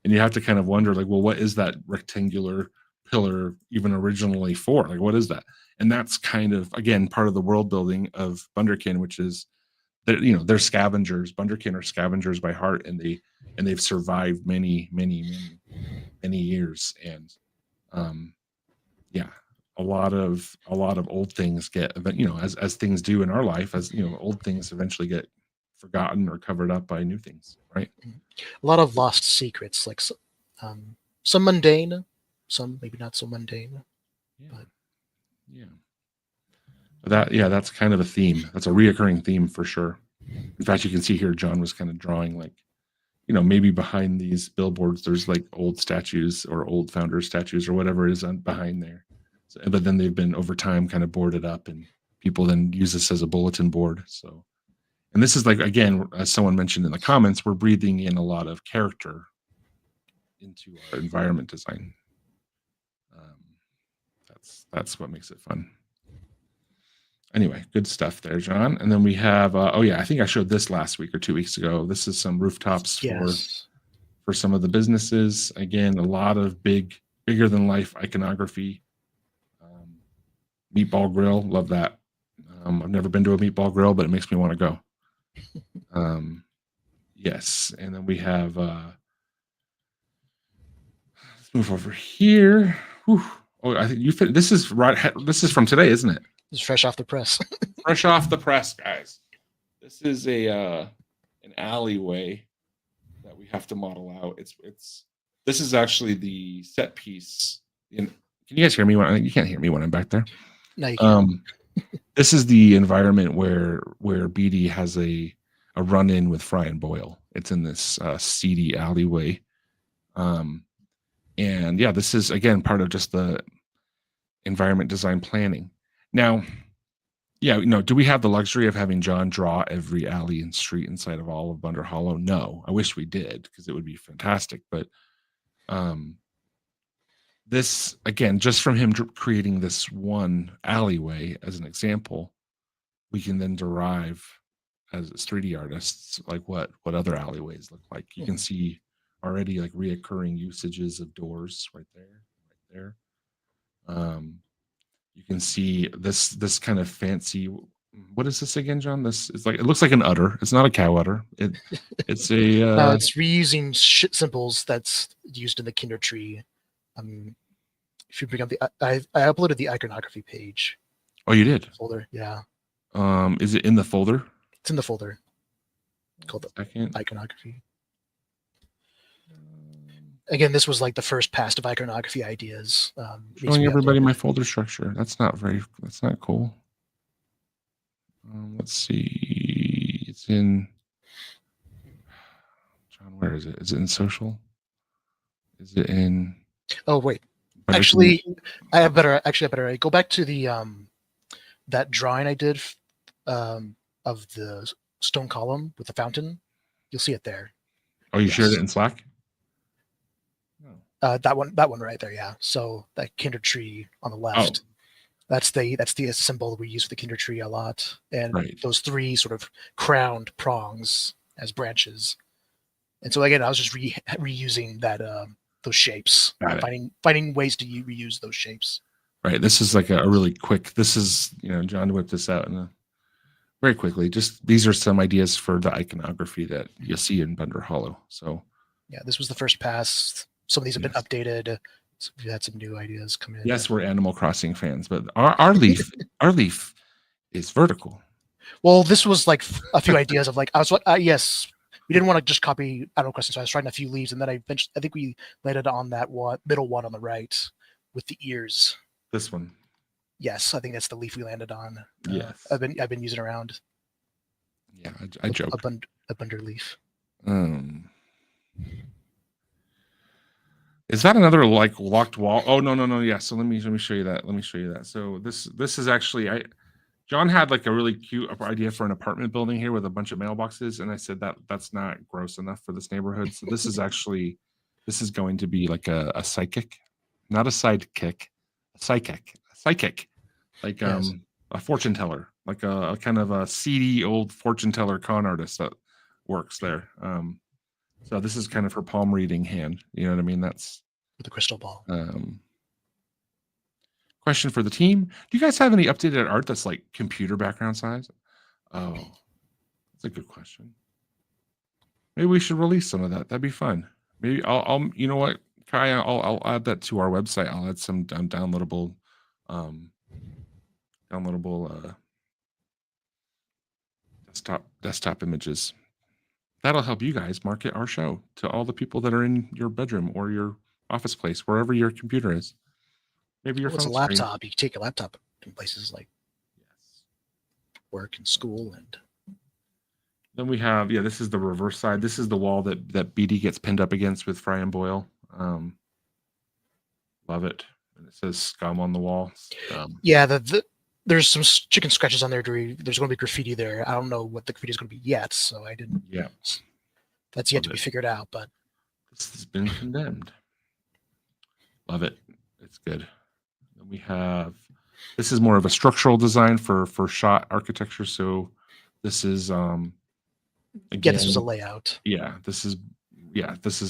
and you have to kind of wonder, like, well, what is that rectangular pillar even originally for? Like, what is that? And that's kind of, again, part of the world building of Bunderkin, which is that, you know, they're scavengers. Bunderkin are scavengers by heart, and they've survived many years. And yeah, a lot of old things get, you know, as things do in our life, as you know, old things eventually get forgotten or covered up by new things, right? A lot of lost secrets, like some mundane, some maybe not so mundane. Yeah. But Yeah. But that's kind of a theme. That's a reoccurring theme for sure. In fact, you can see here John was kind of drawing, like, you know, maybe behind these billboards there's like old statues or old founder statues or whatever is behind there. So, but then they've been over time kind of boarded up, and people then use this as a bulletin board. So, and this is like, again, as someone mentioned in the comments, we're breathing in a lot of character into our environment design. That's what makes it fun. Anyway, good stuff there, John. And then we have, oh yeah, I think I showed this last week or 2 weeks ago. This is some rooftops for some of the businesses. Again, a lot of bigger than life iconography. Meatball grill, love that. I've never been to a meatball grill, but it makes me want to go. Yes, and then we have, let's move over here. Whew. Oh, I think this is right. This is from today, isn't it? It's fresh off the press. Fresh off the press, guys. This is an alleyway that we have to model out. This is actually the set piece. Can you guys hear me? You can't hear me when I'm back there. No, you can't. This is the environment where BD has a run-in with Fry and Boyle. It's in this seedy alleyway. And yeah, this is, again, part of just the environment design planning. Now, yeah, do we have the luxury of having John draw every alley and street inside of all of Bunder Hollow? No, I wish we did, because it would be fantastic. But this, again, just from him creating this one alleyway as an example, we can then derive as 3D artists, like what other alleyways look like. You can see already like reoccurring usages of doors right there. You can see this kind of fancy. What is this again, John? This is like, it looks like an udder. It's not a cow udder. It's a. No, it's reusing symbols that's used in the Kinder tree. If you bring up I uploaded the iconography page. Oh, you did? Folder, yeah. Is it in the folder? It's in the folder called Second. iconography. Again, this was like the first pass of iconography ideas. Showing everybody my folder structure. That's not cool. Let's see. It's in. John, where is it? Is it in social? Is it in? Oh wait, actually, I better go back to the that drawing I did of the stone column with the fountain. You'll see it there. Oh, you shared it in Slack? That one right there, yeah. So that Kinder tree on the left, that's the symbol that we use for the Kinder tree a lot, and those three sort of crowned prongs as branches. And so again, I was just reusing that those shapes, finding ways to reuse those shapes. Right. This is like a really quick. This is, John whipped this out very quickly. Just these are some ideas for the iconography that you'll see in Bunder Hollow. So yeah, this was the first pass. Some of these have been updated. So we had some new ideas come in. Yes, we're Animal Crossing fans, but our leaf is vertical. Well, this was like a few ideas of like, I was like, yes, we didn't want to just copy Animal Crossing, so I was trying a few leaves, and then I think we landed on that middle one on the right with the ears. This one. Yes, I think that's the leaf we landed on. Yes, I've been using around. Yeah, I joke. A Bunder leaf. Is that another like locked wall? Oh no. Yeah. So let me show you that. So this is actually John had like a really cute idea for an apartment building here with a bunch of mailboxes, and I said that's not gross enough for this neighborhood. So this is going to be like a psychic, not a sidekick, a psychic, like yes. A fortune teller, like a kind of a seedy old fortune teller con artist that works there. So this is kind of her palm reading hand. You know what I mean? That's with the crystal ball. Question for the team. Do you guys have any updated art that's like computer background size? Oh, that's a good question. Maybe we should release some of that. That'd be fun. Maybe I'll you know what, Kai, I'll add that to our website. I'll add some downloadable desktop images. That'll help you guys market our show to all the people that are in your bedroom or your office place, wherever your computer is. Maybe your Well, it's a phone screen. laptop. You can take a laptop in places like work and school. And then we have, this is the reverse side. This is the wall that BD gets pinned up against with Fry and Boyle. Love it. And it says scum on the wall. There's some chicken scratches on there. There's going to be graffiti there. I don't know what the graffiti is going to be yet, so I didn't. Yeah, that's yet to be figured out. But this has been condemned. Love it. It's good. Then we have. This is more of a structural design for shot architecture. So this is again, this was a layout. This is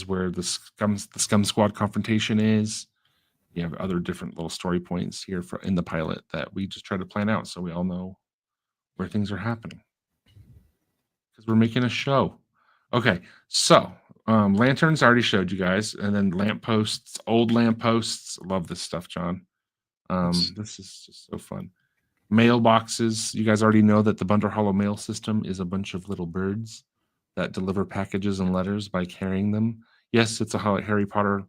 where the scum squad confrontation is. You have other different little story points here in the pilot that we just try to plan out so we all know where things are happening, because we're making a show. Okay, so lanterns I already showed you guys, and then lampposts, old lampposts. Love this stuff, John. This is just so fun. Mailboxes. You guys already know that the Bunder Hollow mail system is a bunch of little birds that deliver packages and letters by carrying them. Yes, it's a Harry Potter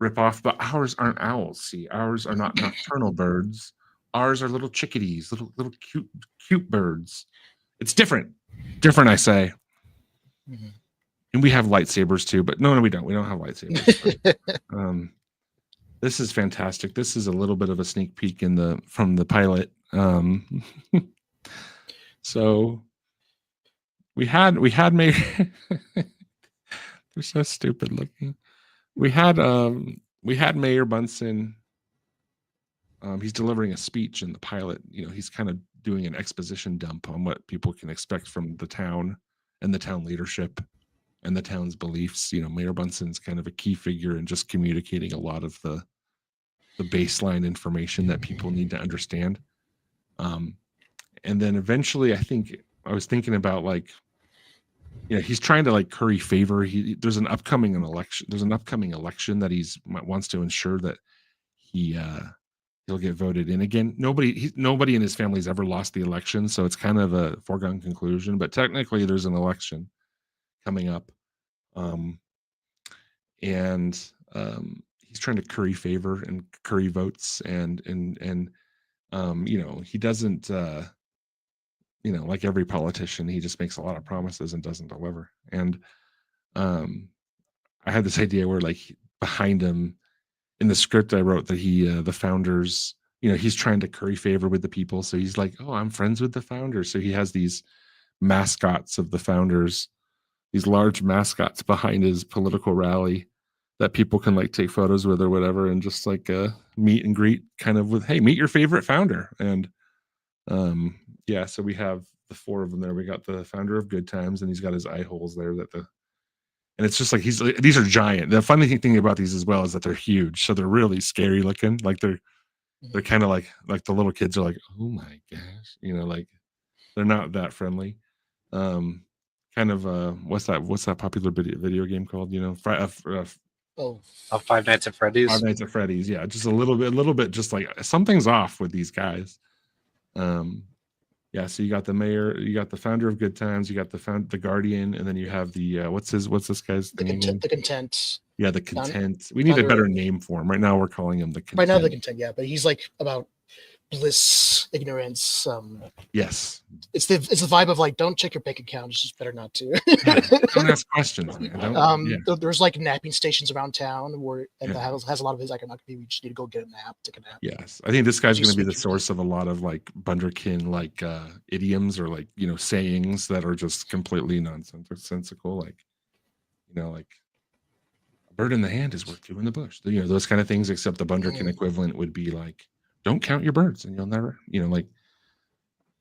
ripoff, but ours aren't owls. See, ours are not nocturnal birds. Ours are little chickadees, little cute birds. It's different, I say. Mm-hmm. And we have lightsabers too, but no, we don't. We don't have lightsabers. But, this is fantastic. This is a little bit of a sneak peek from the pilot. So we had Mayor. They're so stupid looking. We had Mayor Bunsen. He's delivering a speech in the pilot. He's kind of doing an exposition dump on what people can expect from the town and the town leadership and the town's beliefs. Mayor Bunsen's kind of a key figure in just communicating a lot of the baseline information that people need to understand. And then eventually, I was thinking about he's trying to curry favor. There's an upcoming election that he wants to ensure that he'll get voted in again. Nobody in his family's ever lost the election, so it's kind of a foregone conclusion. But technically, there's an election coming up, and he's trying to curry favor and curry votes, and he doesn't. Like every politician, he just makes a lot of promises and doesn't deliver. And I had this idea where behind him in the script I wrote that the founders, he's trying to curry favor with the people. So he's like, oh, I'm friends with the founders. So he has these mascots of the founders, these large mascots behind his political rally that people can take photos with or whatever, and just meet and greet kind of with, hey, meet your favorite founder. And so we have the four of them there. We got the founder of Good Times, and he's got his eye holes there and it's just these are giant. The funny thing about these as well is that they're huge, so they're really scary looking. They're kind of like the little kids are like, oh my gosh, they're not that friendly. Kind of what's that popular video game called? Five Nights at Freddy's. Five Nights at Freddy's. Yeah, just a little bit, just something's off with these guys. So you got the mayor, you got the founder of Good Times, you got the guardian, and then you have the what's this guy's name? The Content. Yeah, the Content. We need a better name for him. Right now we're calling him the Content. Right now the Content, yeah, but he's about bliss, ignorance. Yes. It's the vibe of don't check your bank account. It's just better not to. Don't ask questions, man. There's napping stations around town that has a lot of his iconography. We just need to go get a nap, take a nap. Yes, I think this guy's going to be the source of a lot of Bunderkin idioms or sayings that are just completely nonsensical. A bird in the hand is worth two in the bush. Those kind of things. Except the Bunderkin equivalent would be don't count your birds, and you'll never, you'll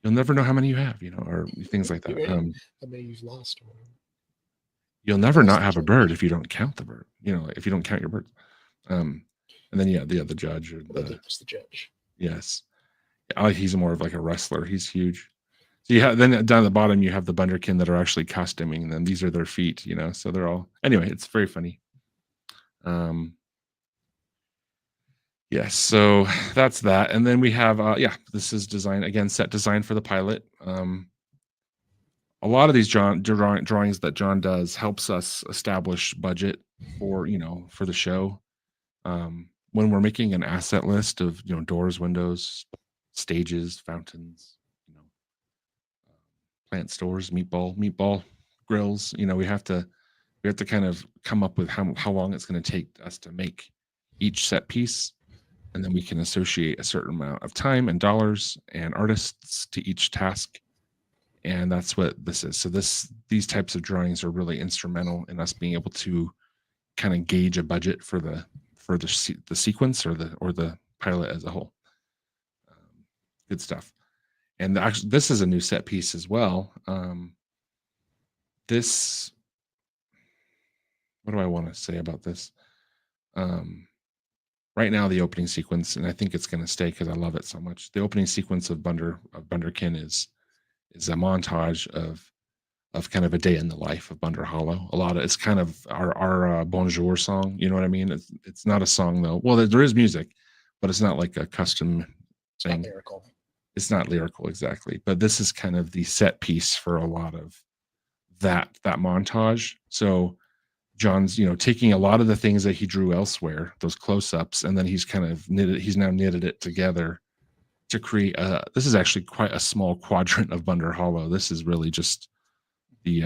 never know how many you have, or things like that. How many you've lost. You'll never not have a bird if you don't count the bird. If you don't count your birds. And then the judge or the judge. Yes. He's more of like a wrestler. He's huge. So you have then down at the bottom you have the Bunderkin that are actually costuming them. These are their feet, so they're all anyway, it's very funny. Yes, so that's that. And then we have this is design again, set design for the pilot. A lot of these drawings that John does helps us establish budget for the show. When we're making an asset list of doors, windows, stages, fountains, plant stores, meatball grills, we have to kind of come up with how long it's going to take us to make each set piece, and then we can associate a certain amount of time and dollars and artists to each task. And that's what this is. So these types of drawings are really instrumental in us being able to kind of gauge a budget for the sequence or the pilot as a whole. Good stuff. And actually, this is a new set piece as well. This, what do I want to say about this? Right now, the opening sequence, and I think it's going to stay because I love it so much. The opening sequence of Bunderkin is a montage of kind of a day in the life of Bunder Hollow. It's kind of our bonjour song. You know what I mean? It's not a song though. Well, there is music, but it's not like a custom thing. Not lyrical. It's not lyrical exactly, but this is kind of the set piece for a lot of that montage. So John's, taking a lot of the things that he drew elsewhere, those close-ups, and then he's now knitted it together to create this is actually quite a small quadrant of Bunder Hollow. This is really just the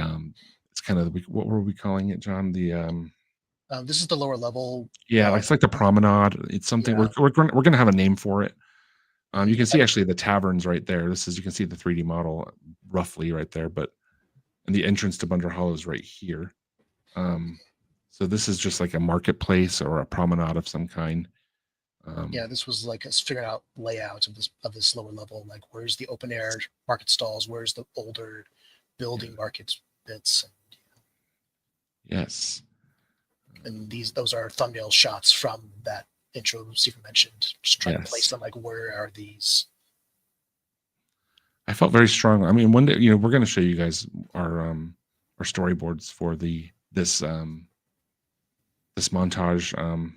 it's kind of what were we calling it, John? This is the lower level. Yeah, it's like the promenade. It's something we're going to have a name for it. You can see actually the taverns right there. You can see the 3D model roughly right there, and the entrance to Bunder Hollow is right here. So this is just like a marketplace or a promenade of some kind. This was like us figuring out layouts of this lower level. Like, where's the open air market stalls? Where's the older building market bits? Yes. And those are thumbnail shots from that intro Stephen mentioned. Just trying to place them. Like, where are these? I felt very strong. I mean, one day, we're going to show you guys our storyboards for this montage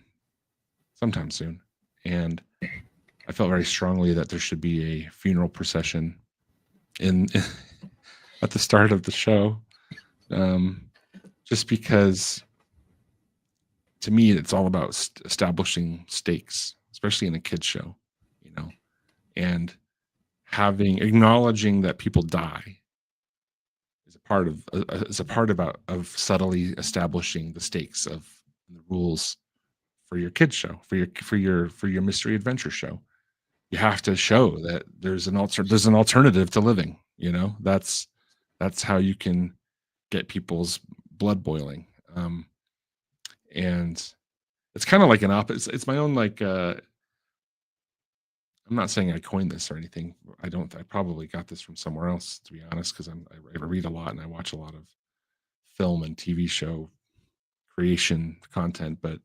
sometime soon. And I felt very strongly that there should be a funeral procession at the start of the show, just because to me it's all about establishing stakes, especially in a kids show, and acknowledging that people die is a part of subtly establishing the stakes of the rules for your kids show, for your mystery adventure show. You have to show that there's an alternative to living. That's how you can get people's blood boiling. And it's kind of like an opposite. It's my own I'm not saying I coined this or anything. I probably got this from somewhere else, to be honest, because I read a lot and I watch a lot of film and TV show creation content, but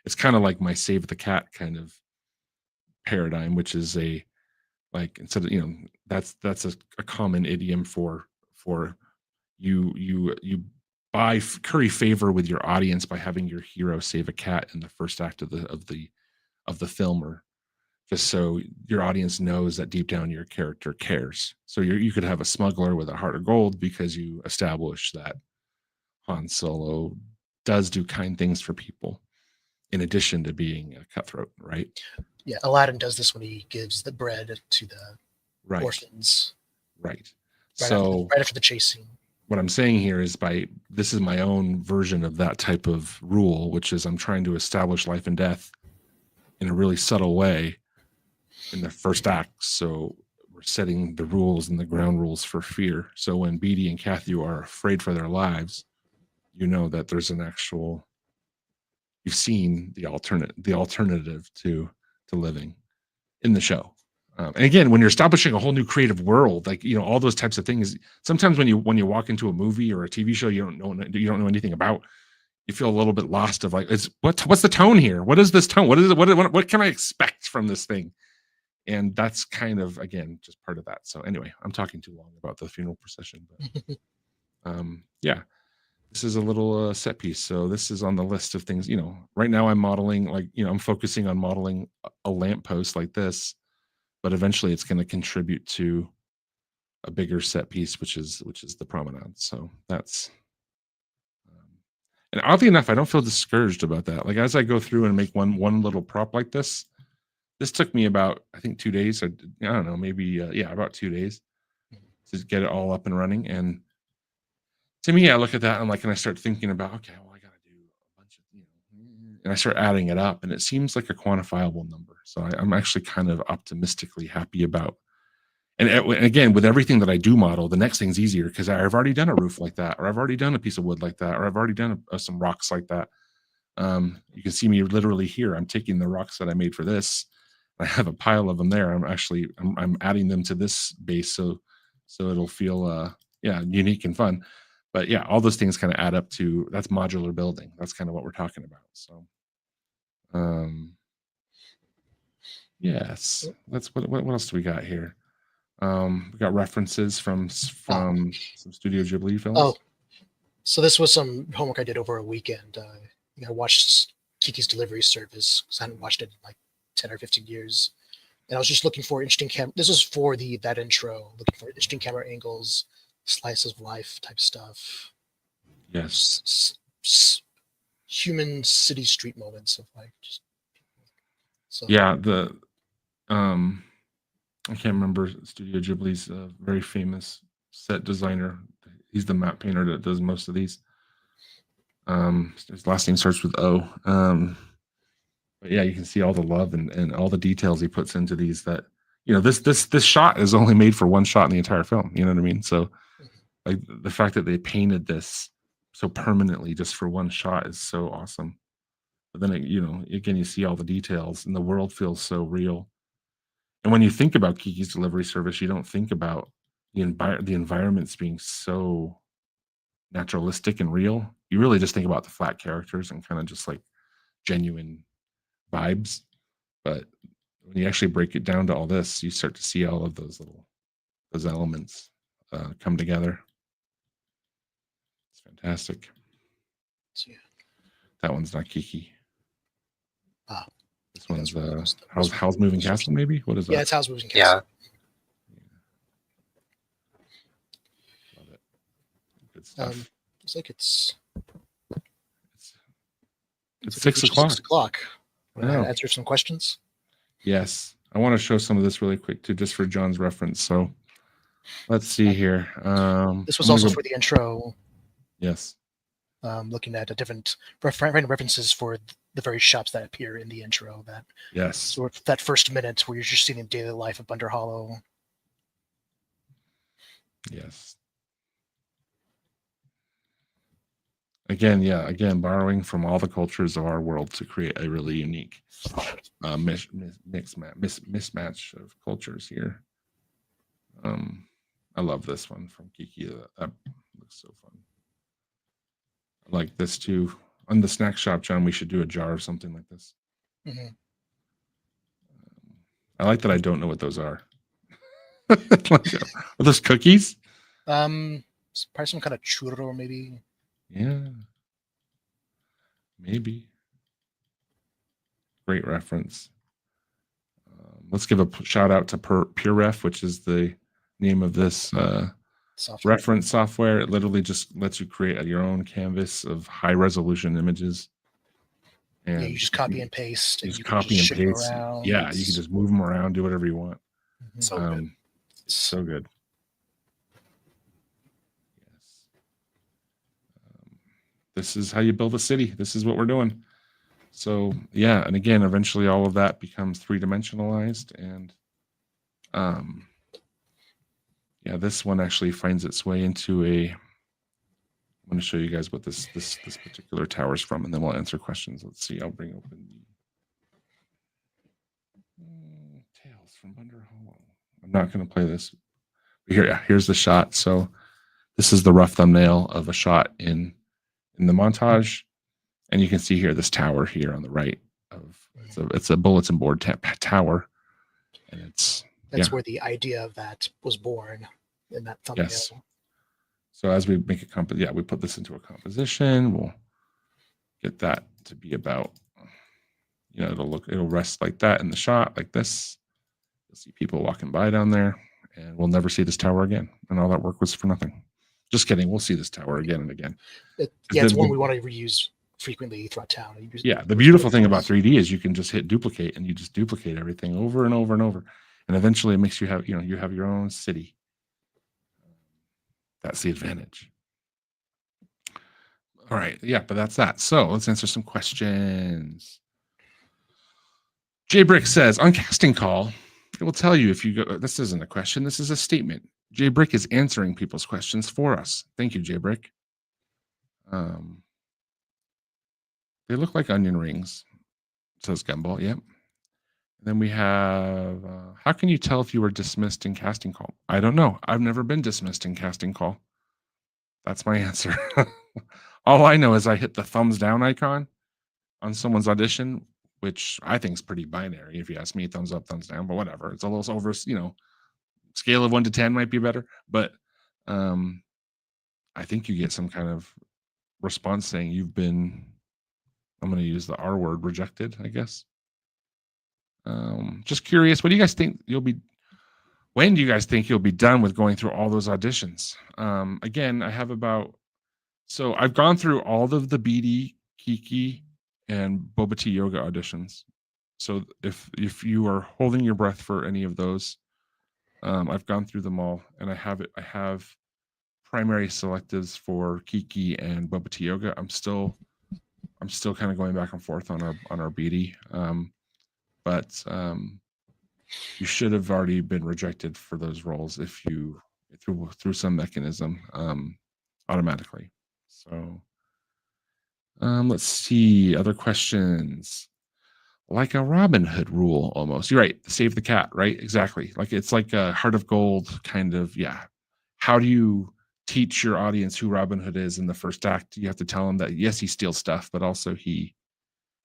it's kind of like my Save the Cat kind of paradigm, which is instead of, that's a common idiom for you curry favor with your audience by having your hero save a cat in the first act of the film, or just so your audience knows that deep down your character cares. So you could have a smuggler with a heart of gold because you establish that Han Solo does do kind things for people, in addition to being a cutthroat, right? Yeah, Aladdin does this when he gives the bread to the orphans. Right. Right after the chase scene. What I'm saying here is this is my own version of that type of rule, which is I'm trying to establish life and death in a really subtle way in the first act. So we're setting the rules and the ground rules for fear. So when Beatty and Kathy are afraid for their lives, that there's an actual, you've seen the alternative to living in the show. And again, when you're establishing a whole new creative world, like, you know, all those types of things, sometimes when you walk into a movie or a TV show you don't know anything about, you feel a little bit lost of like, what's the tone here? What is this tone? What can I expect from this thing? And that's kind of, again, just part of that. So anyway, I'm talking too long about the funeral procession, but yeah, this is a little set piece. So this is on the list of things, you know, right now I'm modeling, like, you know, I'm focusing on modeling a lamppost like this, but eventually it's going to contribute to a bigger set piece, which is the promenade. So that's, and oddly enough, I don't feel discouraged about that. Like as I go through and make one little prop like this took me about, I think 2 days. I don't know, maybe, yeah, about 2 days to get it all up and running. And to me, I look at that and I'm like, and I start thinking about, okay, well, I got to do a bunch of, you know, and I start adding it up and it seems like a quantifiable number. So I'm actually kind of optimistically happy about, and again, with everything that I do model, the next thing's easier because I've already done a roof like that, or I've already done a piece of wood like that, or I've already done some rocks like that. You can see me literally here. I'm taking the rocks that I made for this. I have a pile of them there. I'm adding them to this base so it'll feel yeah, unique and fun. But yeah, all those things kind of add up to, that's modular building. That's kind of what we're talking about. So yes, that's what else do we got here? We got references from some Studio Ghibli films. Oh, so this was some homework I did over a weekend. I watched Kiki's Delivery Service because I hadn't watched it in like 10 or 15 years. And I was just looking for interesting this was for that intro, looking for interesting camera angles, slices of life type stuff. Yes. Human city street moments of like just so. Yeah, I can't remember Studio Ghibli's very famous set designer. He's the matte painter that does most of these. His last name starts with O. But yeah, you can see all the love and all the details he puts into these. That, you know, this shot is only made for one shot in the entire film. You know what I mean? So, like the fact that they painted this so permanently just for one shot is so awesome. But then, you know, again, you see all the details and the world feels so real. And when you think about Kiki's Delivery Service, you don't think about the environments being so naturalistic and real. You really just think about the flat characters and kind of just like genuine vibes. But when you actually break it down to all this, you start to see all of those elements come together. It's fantastic. So, yeah. That one's not Kiki. This one's Howl's Moving Castle, maybe? What is that? Yeah, it's Howl's Moving Castle. Yeah. Love it. Good stuff. Looks like it's 6 o'clock. 6 o'clock. Want to Wow. answer some questions? Yes. I want to show some of this really quick too, just for John's reference. So let's see here. This was also for the intro. Yes. Looking at a different references for the various shops that appear in the intro. That Yes. so that first minute where you're just seeing the daily life of Bunder Hollow. Yes. Again, borrowing from all the cultures of our world to create a really unique mismatch of cultures here. I love this one from Kiki. That looks so fun. I like this too. On the snack shop, John, we should do a jar of something like this. Mm-hmm. I like that I don't know what those are. Are those cookies? Probably some kind of churro, maybe. Yeah. Maybe. Great reference. Let's give a shout out to PureRef, which is the name of this reference software. It literally just lets you create your own canvas of high resolution images. And yeah, you just copy and paste. You just copy and paste. Yeah, you can just move them around, do whatever you want. Mm-hmm. So good. It's so good. Yes. This is how you build a city. This is what we're doing. So yeah, and again, eventually all of that becomes 3-dimensionalized, and yeah, this one actually finds its way into a. I'm going to show you guys what this particular tower is from, and then we'll answer questions. Let's see. I'll bring open the Tales from Bunder Hollow. I'm not going to play this. Here's the shot. So this is the rough thumbnail of a shot in the montage, and you can see here this tower here on the right of it's a bulletin board tower, and that's where the idea of that was born in that thumbnail. Yes. So as we make a we put this into a composition. We'll get that to be about, it'll rest like that in the shot, like this. You'll see people walking by down there, and we'll never see this tower again. And all that work was for nothing. Just kidding. We'll see this tower again and again. It's one we want to reuse frequently throughout town. The beautiful thing about 3D is you can just hit duplicate, and you just duplicate everything over and over and over. And eventually it makes you have your own city. That's the advantage. All right. Yeah, but that's that. So let's answer some questions. Jay Brick says, on casting call, it will tell you if you go. This isn't a question. This is a statement. Jay Brick is answering people's questions for us. Thank you, Jay Brick. They look like onion rings, says Gumball. Yep. And then we have, how can you tell if you were dismissed in casting call? I don't know. I've never been dismissed in casting call. That's my answer. All I know is I hit the thumbs down icon on someone's audition, which I think is pretty binary. If you ask me, thumbs up, thumbs down, but whatever. It's a little over, scale of 1 to 10 might be better. But I think you get some kind of response saying you've been, I'm going to use the R word, rejected, I guess. Just curious, what do you guys think when do you guys think you'll be done with going through all those auditions? Again, I've gone through all of the BD, Kiki, and Boba Tea Yoga auditions. So if you are holding your breath for any of those, I've gone through them all, and I have primary selectives for Kiki and Boba Tea Yoga. I'm still kind of going back and forth on our BD. But you should have already been rejected for those roles if you through some mechanism automatically. So let's see other questions. Like a Robin Hood rule, almost. You're right. Save the cat, right? Exactly. Like it's like a Heart of Gold kind of. Yeah. How do you teach your audience who Robin Hood is in the first act? You have to tell them that yes, he steals stuff, but also he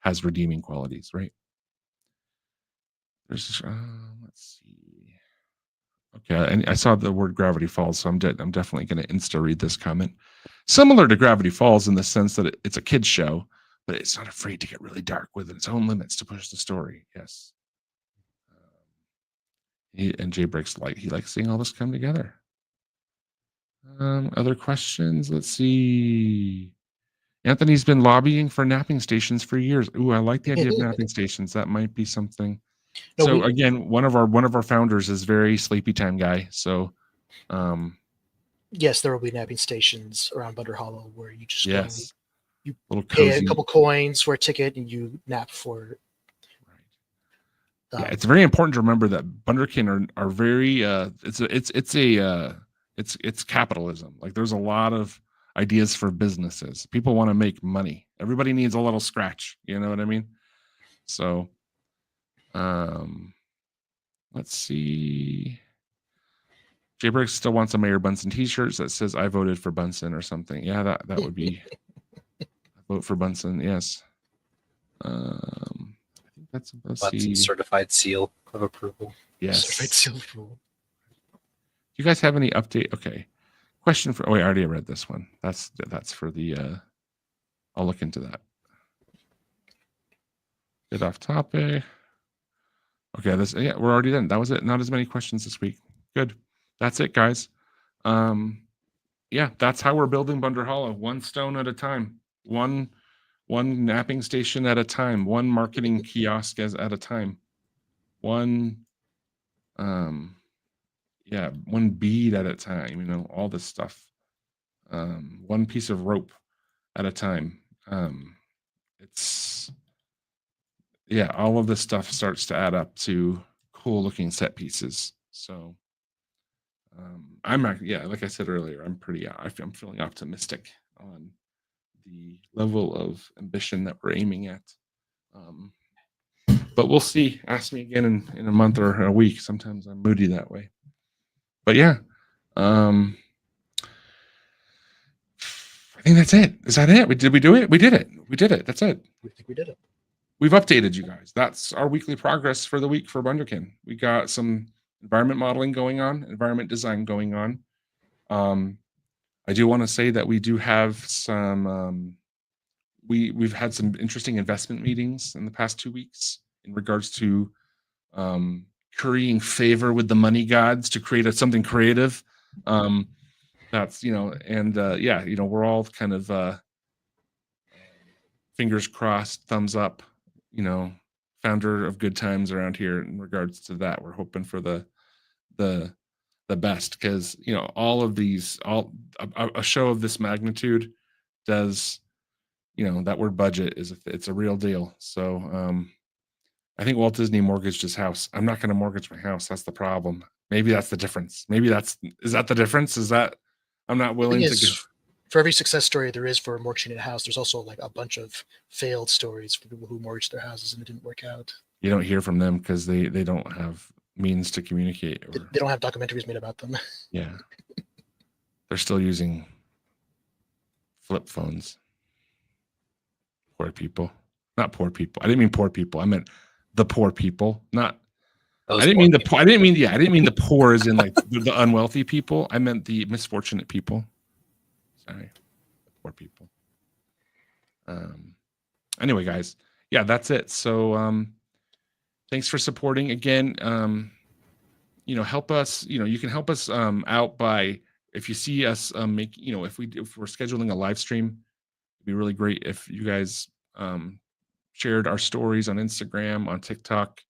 has redeeming qualities, right? There's let's see. Okay, and I saw the word Gravity Falls, so I'm definitely going to insta read this comment. Similar to Gravity Falls in the sense that it's a kid's show, but it's not afraid to get really dark within its own limits to push the story. Yes. And Jay Breaks he likes seeing all this come together. Other questions? Let's see. Anthony's been lobbying for napping stations for years. Ooh, I like the idea of napping stations. That might be something. Again, one of our founders is very sleepy time guy. So, yes, there will be napping stations around Bunder Hollow where you just you pay a couple coins for a ticket and you nap for. Yeah, it's very important to remember that Bunderkin are very. It's capitalism. Like there's a lot of ideas for businesses. People want to make money. Everybody needs a little scratch. You know what I mean? So. Let's see. Jay Briggs still wants a Mayor Bunsen t-shirt that says I voted for Bunsen or something. Yeah, that would be vote for Bunsen, yes. I think that's Bunsen certified seal of approval. Yes. Certified seal of approval. Do you guys have any update? Okay. Question for I already read this one. That's for the I'll look into that. Get off topic. Okay, we're already done. That was it. Not as many questions this week. Good. That's it, guys. That's how we're building Bunder Hollow, one stone at a time, one napping station at a time, one marketing kiosk at a time, one bead at a time. All this stuff. One piece of rope at a time. All of this stuff starts to add up to cool looking set pieces. So like I said earlier, I'm feeling optimistic on the level of ambition that we're aiming at. But we'll see. Ask me again in a month or a week. Sometimes I'm moody that way. But yeah, I think that's it. Is that it? Did we do it? We did it. We did it. That's it. We think we did it. We've updated you guys. That's our weekly progress for the week for Bunderkin. We got some environment modeling going on, environment design going on. I do want to say that we do have some, we've had some interesting investment meetings in the past 2 weeks in regards to currying favor with the money gods to create something creative. That's, and yeah, we're all kind of fingers crossed, thumbs up, founder of good times around here in regards to that. We're hoping for the best, because all of these, a show of this magnitude does, that word budget it's a real deal. So I think Walt Disney mortgaged his house. I'm not going to mortgage my house. That's the problem. Maybe that's the difference. Is that the difference? Is that I'm not willing to give. For every success story there is for mortgaging a house, there's also like a bunch of failed stories for people who mortgaged their houses and it didn't work out. You don't hear from them because they don't have means to communicate. They don't have documentaries made about them. Yeah. They're still using flip phones. Poor people. Not poor people. I didn't mean poor people. I meant the poor people. Not I didn't mean the poor. I didn't mean the poor as in like the unwealthy people. I meant the misfortunate people. Sorry. Poor people. Anyway, guys. Yeah, that's it. So thanks for supporting again. Help us, you can help us out by, if you see us if we're scheduling a live stream, it'd be really great if you guys shared our stories on Instagram, on TikTok,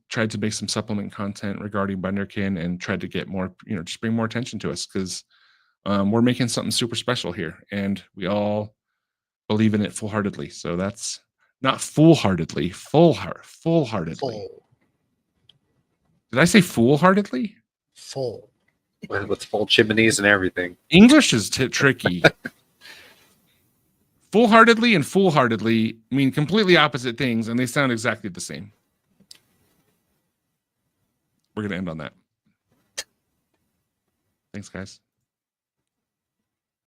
tried to make some supplement content regarding Bunderkin and tried to get more, just bring more attention to us, because we're making something super special here and we all believe in it full-heartedly. So that's not full-heartedly, full-heartedly. Full. Did I say foolhardily? Full. With full chimneys and everything. English is tricky. Full-heartedly and foolhardedly mean completely opposite things, and they sound exactly the same. We're going to end on that. Thanks, guys.